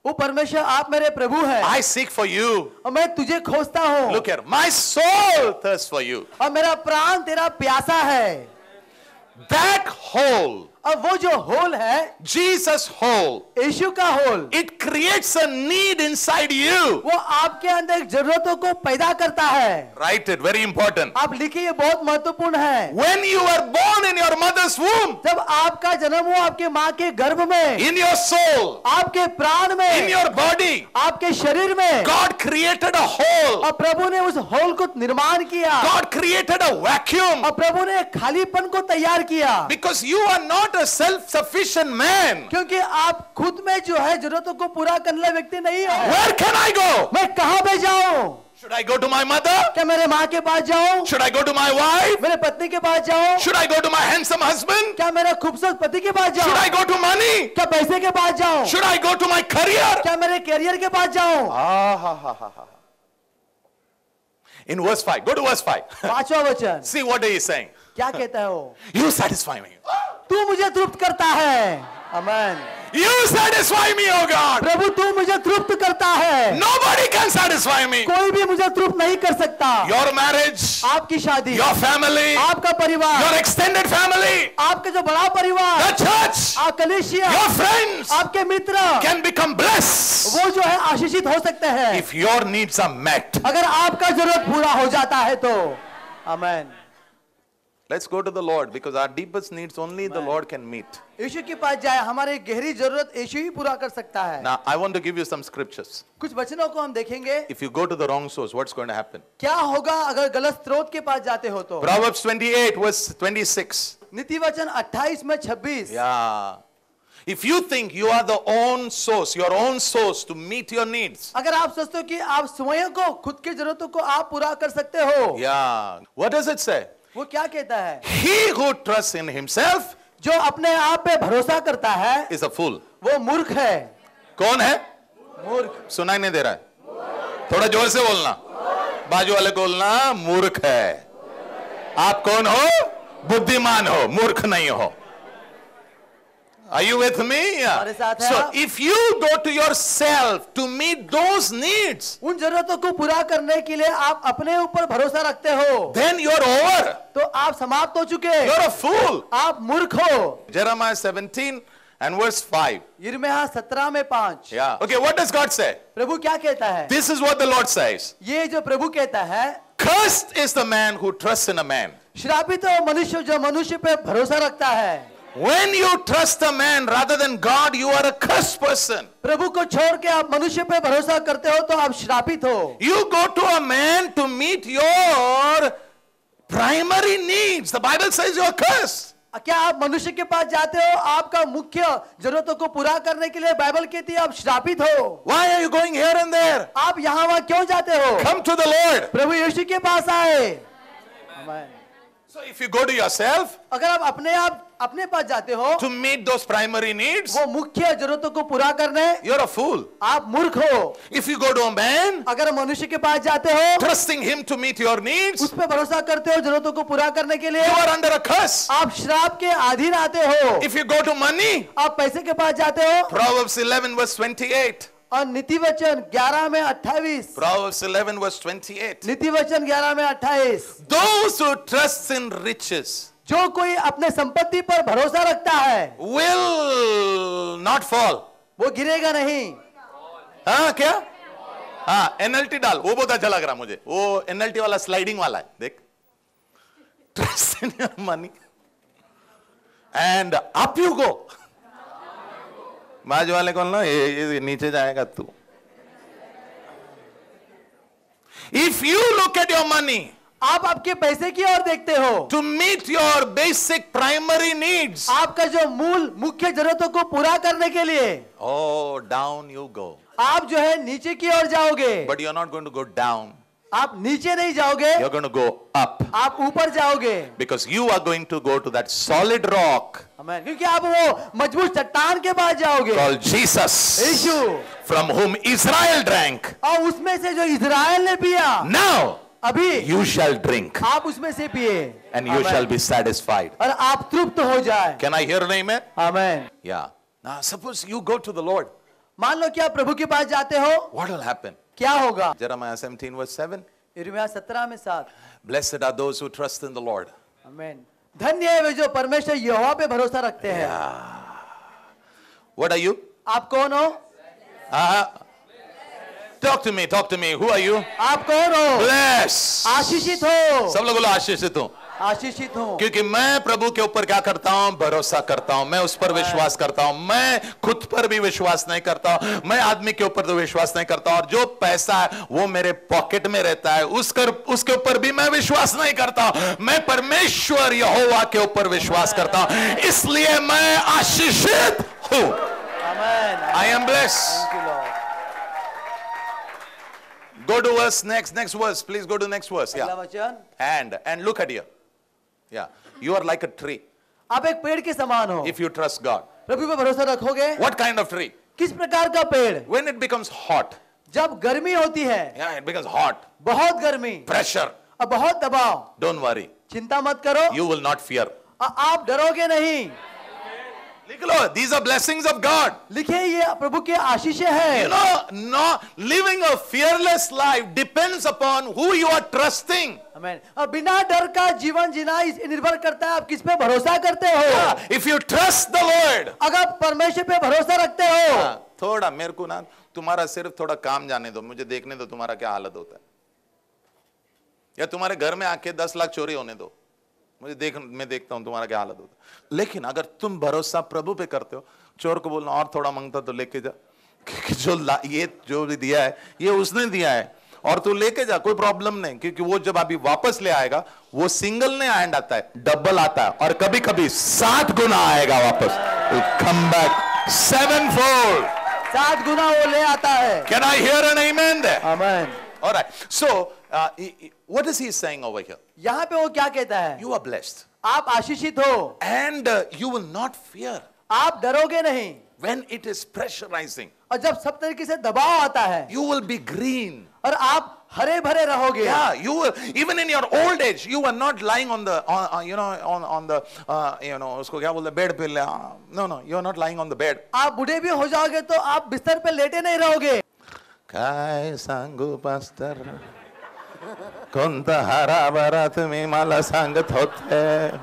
वो परमेश्वर आप मेरे प्रभु हैं। I seek for you. और मैं तुझे खोजता हूँ। Look here, my soul thirsts for you. और मेरा प्राण तेरा प्यासा है। That hole, और वो जो होल है, Jesus hole, यीशु का whole, it creates a need inside you. वो आपके अंदर एक जरूरतों को पैदा करता है। Write it, very important. आप लिखिए, ये बहुत महत्वपूर्ण है। When you were born in your mother's womb, जब आपका जन्म हुआ आपके माँ के गर्भ में, in your soul, आपके प्राण में, in your body, आपके शरीर में, God created a hole. और प्रभु ने उस होल को निर्माण किया। God created a vacuum. और प्रभु ने खालीपन को तैयार किया। Because you are not a self-sufficient man. क्योंकि आप खुद में जो है जरूरतों को पूरा करने वाले व्यक्ति नहीं है। Where can I go? मैं कहाँ पे जाऊँ? Should I go to my mother? क्या मेरे माँ के पास जाऊँ? Should I go to my wife? मेरे पत्नी के पास जाऊँ? Should I go to my handsome husband? क्या मेरे खूबसूरत पति के पास Should जाऊँ? I go to money? क्या पैसे के पास जाऊँ? Should I go to my career? क्या मेरे कैरियर के पास जाऊँ? In verse 5, go to verse 5. पांचवा वचन See what he is saying. क्या कहता है वो? You satisfy me. तू मुझे तृप्त करता है। आमीन। You satisfy me, oh God. प्रभु तू मुझे तृप्त करता है। Nobody can satisfy me. कोई भी मुझे तृप्त नहीं कर सकता। Your marriage, आपकी शादी, your family, आपका परिवार, your extended family, आपका जो बड़ा परिवार, the church, आप कलीसिया, your friends आपके मित्र can become blessed वो जो है आशीषित हो सकते हैं if your needs are met. अगर आपका जरूरत पूरा हो जाता है तो। आमीन। Let's go to the Lord because our deepest needs only the Lord can meet. यीशु के पास जाए, हमारी गहरी जरूरत यीशु ही पूरा कर सकता है। Now, I want to give you some scriptures. कुछ वचनों को हम देखेंगे। If you go to the wrong source, what's going to happen? क्या होगा अगर गलत स्रोत के पास जाते हो तो? Proverbs 28 verse 26. नीति वचन 28 में 26। Yeah. If you think you are the own source, your own source to meet your needs. अगर आप सोचते हो कि आप स्वयं को, खुद की जरूरतों को आप पूरा कर सकते हो। Yeah. What does it say? वो क्या कहता है? He who trusts in himself जो अपने आप पे भरोसा करता है is a fool. वो मूर्ख है। कौन है? मूर्ख। सुनाई नहीं दे रहा है? थोड़ा जोर से बोलना। बाजू वाले को बोलना, मूर्ख है। आप कौन हो? बुद्धिमान हो, मूर्ख नहीं हो। Are you with me? हमारे साथ हैं So आप? if you go to yourself to meet those needs, उन जरूरतों को पूरा करने के लिए आप अपने ऊपर भरोसा रखते हो then you're over. तो आप समाप्त हो चुके। You're a fool. आप मूर्ख हो। Jeremiah 17 and verse 5. यिर्मयाह 17 में 5। Yeah. Okay, what does God say? प्रभु क्या कहता है? This is what the Lord says. ये जो प्रभु कहता है, Cursed is the man who trusts in a man. श्रापित हो मनुष्य जो मनुष्य पे भरोसा रखता है। When you trust a man rather than God, you are a cursed person. प्रभु को छोड़ के आप मनुष्य पे भरोसा करते हो तो आप श्रापित हो। You go to a man to meet your primary needs. The Bible says you are cursed. क्या आप मनुष्य के पास जाते हो आपका मुख्य जरूरतों को पूरा करने के लिए? बाइबल कहती है आप श्रापित हो। Why are you going here and there? आप यहाँ वहाँ क्यों जाते हो? Come to the Lord. प्रभु यीशु के पास आए। So if you go to yourself अगर आप अपने पास जाते हो to meet those primary needs, वो मुख्य जरूरतों को पूरा करने, you're a fool. आप मूर्ख हो। If you go to a man अगर मनुष्य के पास जाते हो, trusting him to meet your needs, उस पे भरोसा करते हो जरूरतों को पूरा करने के लिए, you are under a curse. आप श्राप के अधीन आते हो। If you go to money, आप पैसे के पास जाते हो, Proverbs 11 verse 28. और नीति वचन 11 में 28। Proverbs 11 verse 28. नीति वचन 11 में 28। Those who trust in riches जो कोई अपने संपत्ति पर भरोसा रखता है will not fall. वो गिरेगा नहीं। हाँ क्या? हाँ NLT डाल, वो बहुत अच्छा लग रहा मुझे। वो NLT वाला स्लाइडिंग वाला है, देख। Trust in your money and up you go. बाजू वाले को ना ये नीचे जाएगा तू। If you look at your money आप आपके पैसे की ओर देखते हो, to meet your basic primary needs. आपका जो मूल मुख्य जरूरतों को पूरा करने के लिए Oh, down you go. आप जो है नीचे की ओर जाओगे, But you're not going to go down. आप नीचे नहीं जाओगे, You're going to go up. आप ऊपर जाओगे, Because you are going to go to that solid rock आमीन, क्योंकि आप वो मजबूत चट्टान के पास जाओगे, called Jesus, Yeshu, from whom Israel drank. और उसमें से जो इजराइल ने पिया, Now अभी you shall drink आप उसमें से पिए, and you आमीन, shall be satisfied. और आप तृप्त हो जाए, Can I hear an amen? आमीन। Yeah. Now suppose you go to the Lord. मान लो कि आप प्रभु के पास जाते हो, What will happen? क्या होगा? Jeremiah 17 verse 7. यिर्मयाह 17 में 7, Blessed are those who trust in the Lord. आमीन, धन्य है वे जो परमेश्वर यहोवा पे भरोसा रखते हैं। What are you? आप कौन हो? Talk to me. Talk to me. Who are you? आप कौन हो? Bless. आशीषित हो, सब लोग बोलो आशीषित हूं, आशीषित हो, क्योंकि मैं प्रभु के ऊपर क्या करता हूं? भरोसा करता हूं। मैं उस पर विश्वास करता हूं। मैं खुद पर भी विश्वास नहीं करता हूं। मैं आदमी के ऊपर तो विश्वास नहीं करता, और जो पैसा है वो मेरे पॉकेट में रहता है, उसके ऊपर भी मैं विश्वास नहीं करता। मैं परमेश्वर यहोवा के ऊपर विश्वास करता हूं, इसलिए मैं आशीषित हूं। आमीन। I am blessed. Thank you, Lord. Go to verse next verse. Please go to next verse. अगला Yeah. वचन, And look at here. Yeah. You are like a tree आप एक पेड़ के समान हो, if you trust God. प्रभु पे भरोसा रखोगे। What kind of tree? किस प्रकार का पेड़? When it becomes hot. जब गर्मी होती है, Yeah, it becomes hot. बहुत गर्मी Pressure. और बहुत दबाव, Don't worry. चिंता मत करो, You will not fear. आप डरोगे नहीं। These are blessings of God. लिखे ये प्रभु के आशीष है। You know, no, living a fearless life depends upon who you are trusting. आमीन। और बिना डर का जीवन जीना इस निर्भर करता है आप किस पे भरोसा करते हो। Yeah, if you trust the Lord. अगर परमेश्वर पे भरोसा रखते हो, थोड़ा मेरे को ना तुम्हारा सिर्फ थोड़ा काम जाने दो, मुझे देखने दो तुम्हारा क्या हालत होता है। या तुम्हारे घर में आके 10 लाख चोरी होने दो, मैं देखता हूं तुम्हारा क्या हालत होता है। लेकिन अगर तुम भरोसा प्रभु पे करते हो, चोर को बोलना और थोड़ा मांगता तो लेके जा, क्योंकि ये जो भी दिया है ये उसने दिया है, और तू लेके जा, कोई प्रॉब्लम नहीं, क्योंकि वो जब अभी वापस ले आएगा वो सिंगल नहीं हैंड आता है, डबल आता है, और कभी कभी 7 गुना आएगा वापस। कम बैक 7-fold, 7 गुना वो ले आता है। Can I hear an amen there? आमीन। All right. So, what is he saying over here? यहाँ पे वो क्या कहता है? You are blessed. आप आशीषित हो, And you will not fear आप डरोगे नहीं, when it is pressurizing. और जब सब तरीके से दबाव आता है, You will be green. और आप हरे भरे रहोगे। Yeah, you will, even in your old age, you are not lying on the, on the, उसको क्या बोलते हैं, bed पे, no, you are not lying on the bed. आप बूढ़े भी हो जाओगे तो आप बिस्तर पे लेटे नहीं रहोगे। काय सांगू पास्टर, कोणता हराभरा तुम्ही मला सांगत होते,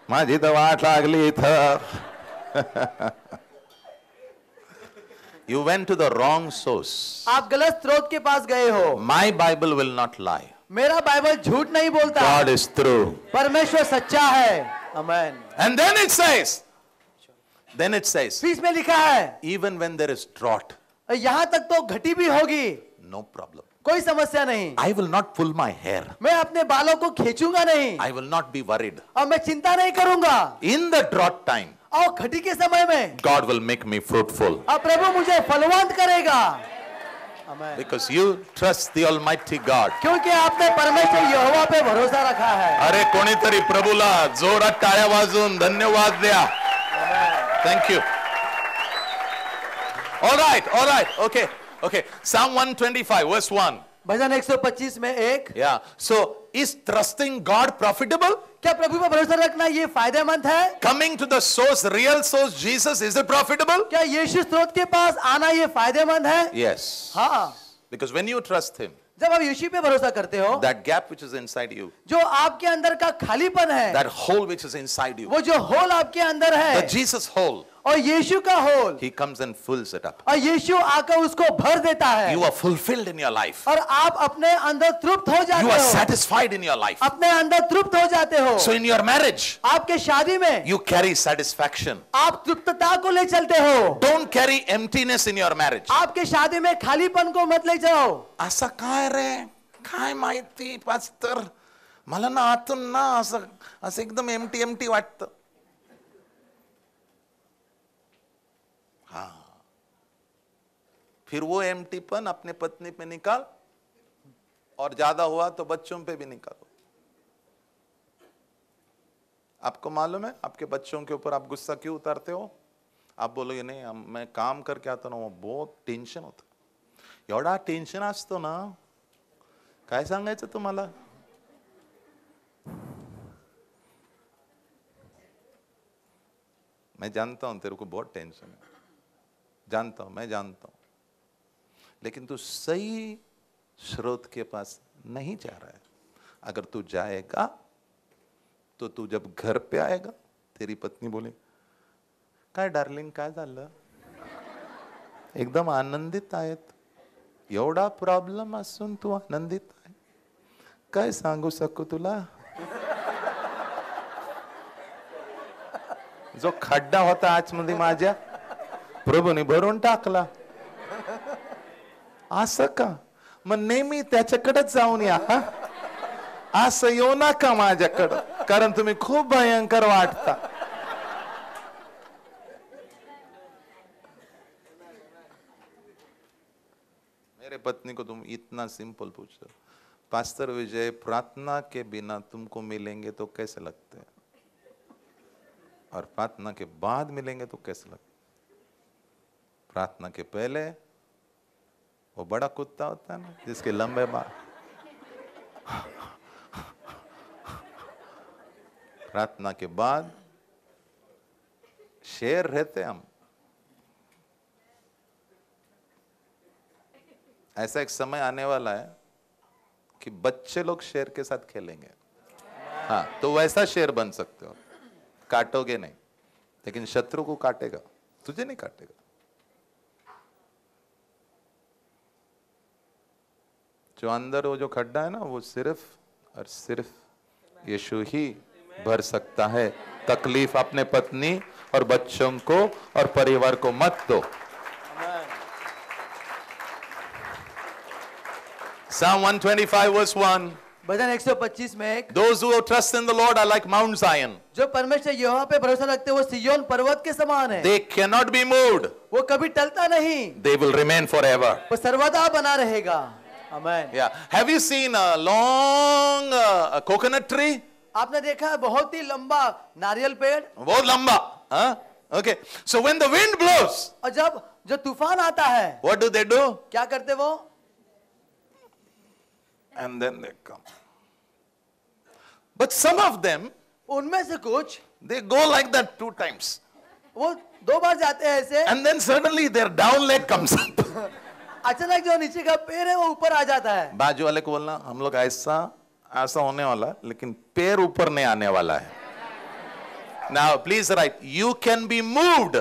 माझी तर वाट लागली इथं. You went to the wrong source. आप गलत स्रोत के पास गए हो। My Bible will not lie. मेरा बाइबल झूठ नहीं बोलता। God is true. परमेश्वर सच्चा है। आमीन। And then it says, फिर इसमें लिखा है, even when there is drought, यहाँ तक तो घटी भी होगी, no problem. कोई समस्या नहीं। I will not pull my hair. मैं अपने बालों को खींचूंगा नहीं, I will not be worried. और मैं चिंता नहीं करूंगा। In the drought time, और घटी के समय में God will make me fruitful. अब प्रभु मुझे फलवंत करेगा। आमीन। Because you trust the Almighty God. क्योंकि आपने परमेश्वर यहोवा पे भरोसा रखा है। अरे कोणीतरी प्रभूला जोरात टाळ्या वाजून धन्यवाद द्या. Thank you. All right. Okay. Psalm 125 verse 1. भजन 125 में 1। Yeah. So is trusting God profitable? क्या प्रभु पर भरोसा रखना ये फायदेमंद है? Coming to the source, real source, Jesus, is it profitable? क्या यीशु स्रोत के पास आना ये फायदेमंद है? Yes. हाँ। Because when you trust Him, जब आप यीशु पे भरोसा करते हो, that gap which is inside you, जो आपके अंदर का खालीपन है, that hole which is inside you, वो जो होल आपके अंदर है, the Jesus hole, और यीशु का whole, He comes and fills it up. और यीशु आकर उसको भर देता है, You are fulfilled in your life. और आप अपने अंदर तृप्त हो You जाते are हो, satisfied in your life. अपने अंदर तृप्त हो जाते हो। So in your marriage, आपके शादी में you carry satisfaction. आप तृप्तता को ले चलते हो। Don't carry emptiness in your marriage. आपके शादी में खालीपन को मत ले जाओ। असं काय रे, काय माहिती पास्टर, मला ना आतून ना असं एकदम एम्प्टी वाटतं. हाँ, फिर वो एम्प्टीपन अपने पत्नी पे निकाल, और ज्यादा हुआ तो बच्चों पे भी निकालो. आपको मालूम है आपके बच्चों के ऊपर आप गुस्सा क्यों उतारते हो? आप बोलोगे नहीं, मैं काम करके आता ना, बहुत टेन्शन होतं. एवढा टेन्शन असतो ना, काय सांगायचं तुम्हाला. मैं जानता हूं तेरे को बहुत टेंशन है, जानता हूं, मैं जानता हूं, लेकिन तू सही स्रोत के पास नहीं जा रहा है. अगर तू जाएगा तो तू जब घर पे आएगा, तेरी पत्नी बोले, काय डार्लिंग काय झालं, एकदम आनंदित आहेत, एवढा प्रॉब्लेम असून तू आनंदित आहे, काय सांगू शकू तुला. जो खड्डा होता आतमध्ये माझ्या, प्रभूने भरून टाकला. असं का? मग नेहमी त्याच्याकडेच जाऊन या. असं येऊ नका माझ्याकडं, कारण तुम्ही खूप भयंकर वाटता. मेरे पत्नी को तुम इतना सिंपल पूछो, पास्टर विजय प्रार्थना के बिना तुमको मिलेंगे तो कैसे लगते हैं, और प्रार्थना के बाद मिलेंगे तो कैसे लगते. प्रार्थना के पहले वो बड़ा कुत्ता होता है ना, जिसके लंबे बाल, प्रार्थना के बाद शेर रहते हम. ऐसा एक समय आने वाला है कि बच्चे लोग शेर के साथ खेलेंगे. हाँ, तो वैसा शेर बन सकते हो, काटोगे नहीं, लेकिन शत्रु को काटेगा, तुझे नहीं काटेगा. जो अंदर वो जो खड्डा है ना, वो सिर्फ और सिर्फ यीशु ही भर सकता है. तकलीफ अपने पत्नी और बच्चों को और परिवार को मत दो. Psalm 125 verse 1. भजन 125 में एक, Those who trust in the Lord are like Mount Zion. जो परमेश्वर यहोवा पे भरोसा रखते हैं वो सिय्योन पर्वत के समान है. They cannot be moved. वो कभी टलता नहीं, They will remain forever. वो सर्वदा बना रहेगा. आमेन. Yeah. Have you seen a long coconut tree? आपने देखा है बहुत ही लंबा नारियल पेड़, बहुत लंबा. हाँ? Okay. So when the wind blows, और जब जो तूफान आता है, what do they do? क्या करते वो? And then they come. But some of them, उनमें से कुछ they go like that 2 times. वो 2 बार जाते हैं ऐसे, And then suddenly their down leg comes up. अचानक जो नीचे का पैर है वो ऊपर आ जाता है. बाजू वाले को बोलना, हम लोग ऐसा होने वाला है, लेकिन पैर ऊपर नहीं आने वाला है. Now please write, you can be moved,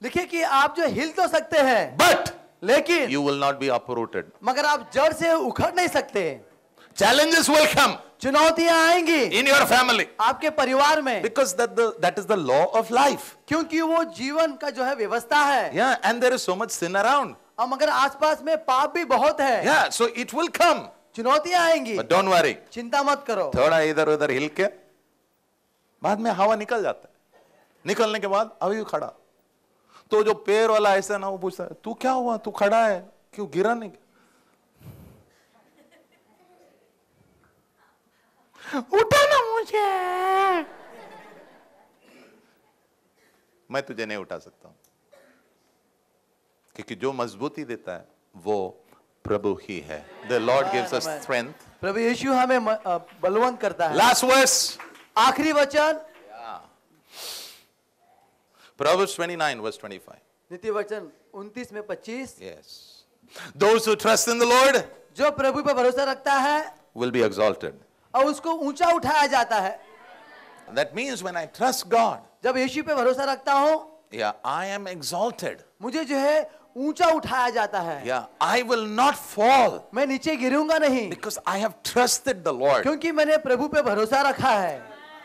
लिखिए कि आप जो हिल तो सकते हैं, but लेकिन you will not be uprooted. मगर आप जड़ से उखड़ नहीं सकते. Challenges will come चुनौतियां आएंगी in your family, आपके परिवार में, because that is the law of life. क्योंकि वो जीवन का जो है व्यवस्था है. Yeah, and there is so much sin around. और मगर आसपास में पाप भी बहुत है. Yeah, so it will come. चुनौतियां आएंगी, But don't worry. चिंता मत करो. थोड़ा इधर उधर हिल के बाद में हवा निकल जाता है. निकलने के बाद अभी खड़ा, तो जो पैर वाला ऐसा ना, वो पूछता है, तू क्या हुआ, तू खड़ा है क्यों, गिरा नहीं? उठा ना मुझे. मैं तुझे नहीं उठा सकता हूं, क्योंकि जो मजबूती देता है वो प्रभु ही है. The Lord gives us strength. प्रभु यीशु हमें बलवंत करता है. Last verse. आखिरी वचन, Proverbs 29 verse 25. नीति वचन 29 में 25. Yes. Those who trust in the Lord जो प्रभु पर भरोसा रखता है will be exalted. और उसको ऊंचा उठाया जाता है. That means when I trust God, जब यीशु पे भरोसा रखता हूँ, yeah, I am exalted. मुझे जो है ऊंचा उठाया जाता है. Yeah, I will not fall मैं नीचे गिरूंगा नहीं, because I have trusted the Lord. क्योंकि मैंने प्रभु पे भरोसा रखा है.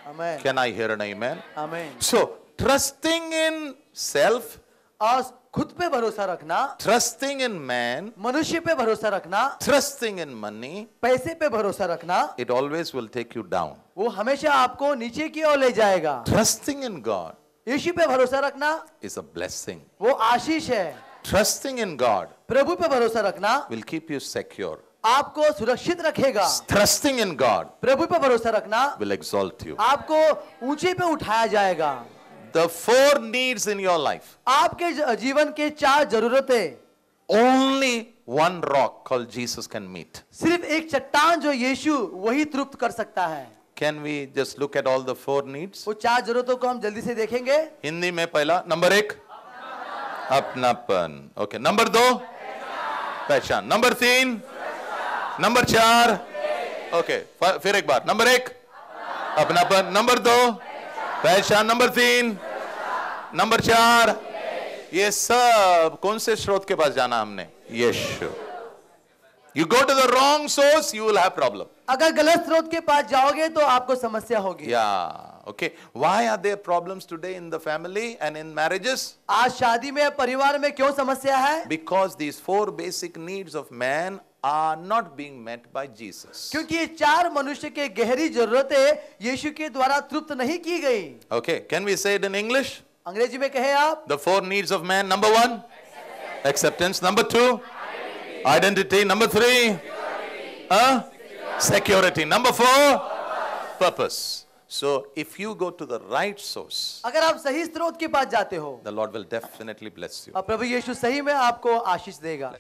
आमेन. Can I hear an amen? Amen. So, trusting in self और खुद पे भरोसा रखना, trusting in man, मनुष्य पे भरोसा रखना, trusting in money, पैसे पे भरोसा रखना, it always will take you down. वो हमेशा आपको नीचे की ओर ले जाएगा। Trusting in God यीशु पे भरोसा रखना is a blessing. वो आशीष है। Trusting in God प्रभु पे भरोसा रखना will keep you secure. आपको सुरक्षित रखेगा। Trusting in God प्रभु पे भरोसा रखना will exalt you. आपको ऊंचे पे उठाया जाएगा। The 4 needs in your life. आपके जीवन के 4 जरूरतें Only one rock called Jesus can meet. सिर्फ एक चट्टान जो यीशु वही तृप्त कर सकता है। Can we just look at all the 4 needs? वो 4 जरूरतों को हम जल्दी से देखेंगे। हिंदी में पहला नंबर 1 अपनापन, ओके। नंबर 2 पहचान, नंबर 3 नंबर 4 ओके, फिर एक बार, नंबर 1 अपनापन, नंबर 2 पहचान, नंबर 3 नंबर 4 ये सब कौन से स्रोत के पास जाना हमने? यीशु। You go to the wrong source, you will have problem. अगर गलत स्रोत के पास जाओगे तो आपको समस्या होगी। Yeah, okay. Why are there problems today in the family and in marriages? आज शादी में परिवार में क्यों समस्या है? Because these 4 basic needs of man are not being met by Jesus. क्योंकि ये 4 मनुष्य के गहरी जरूरतें यीशु के द्वारा तृप्त नहीं की गई। Okay, can we say it in English? अंग्रेजी में कहे आप। The 4 needs of man. Number 1, acceptance. Number 2, identity. Number 3, security. Number 4, purpose. So if you go to the right source, अगर आप सही स्रोत के पास जाते हो, the Lord will definitely bless you. और प्रभु यीशु सही में आपको आशीष देगा।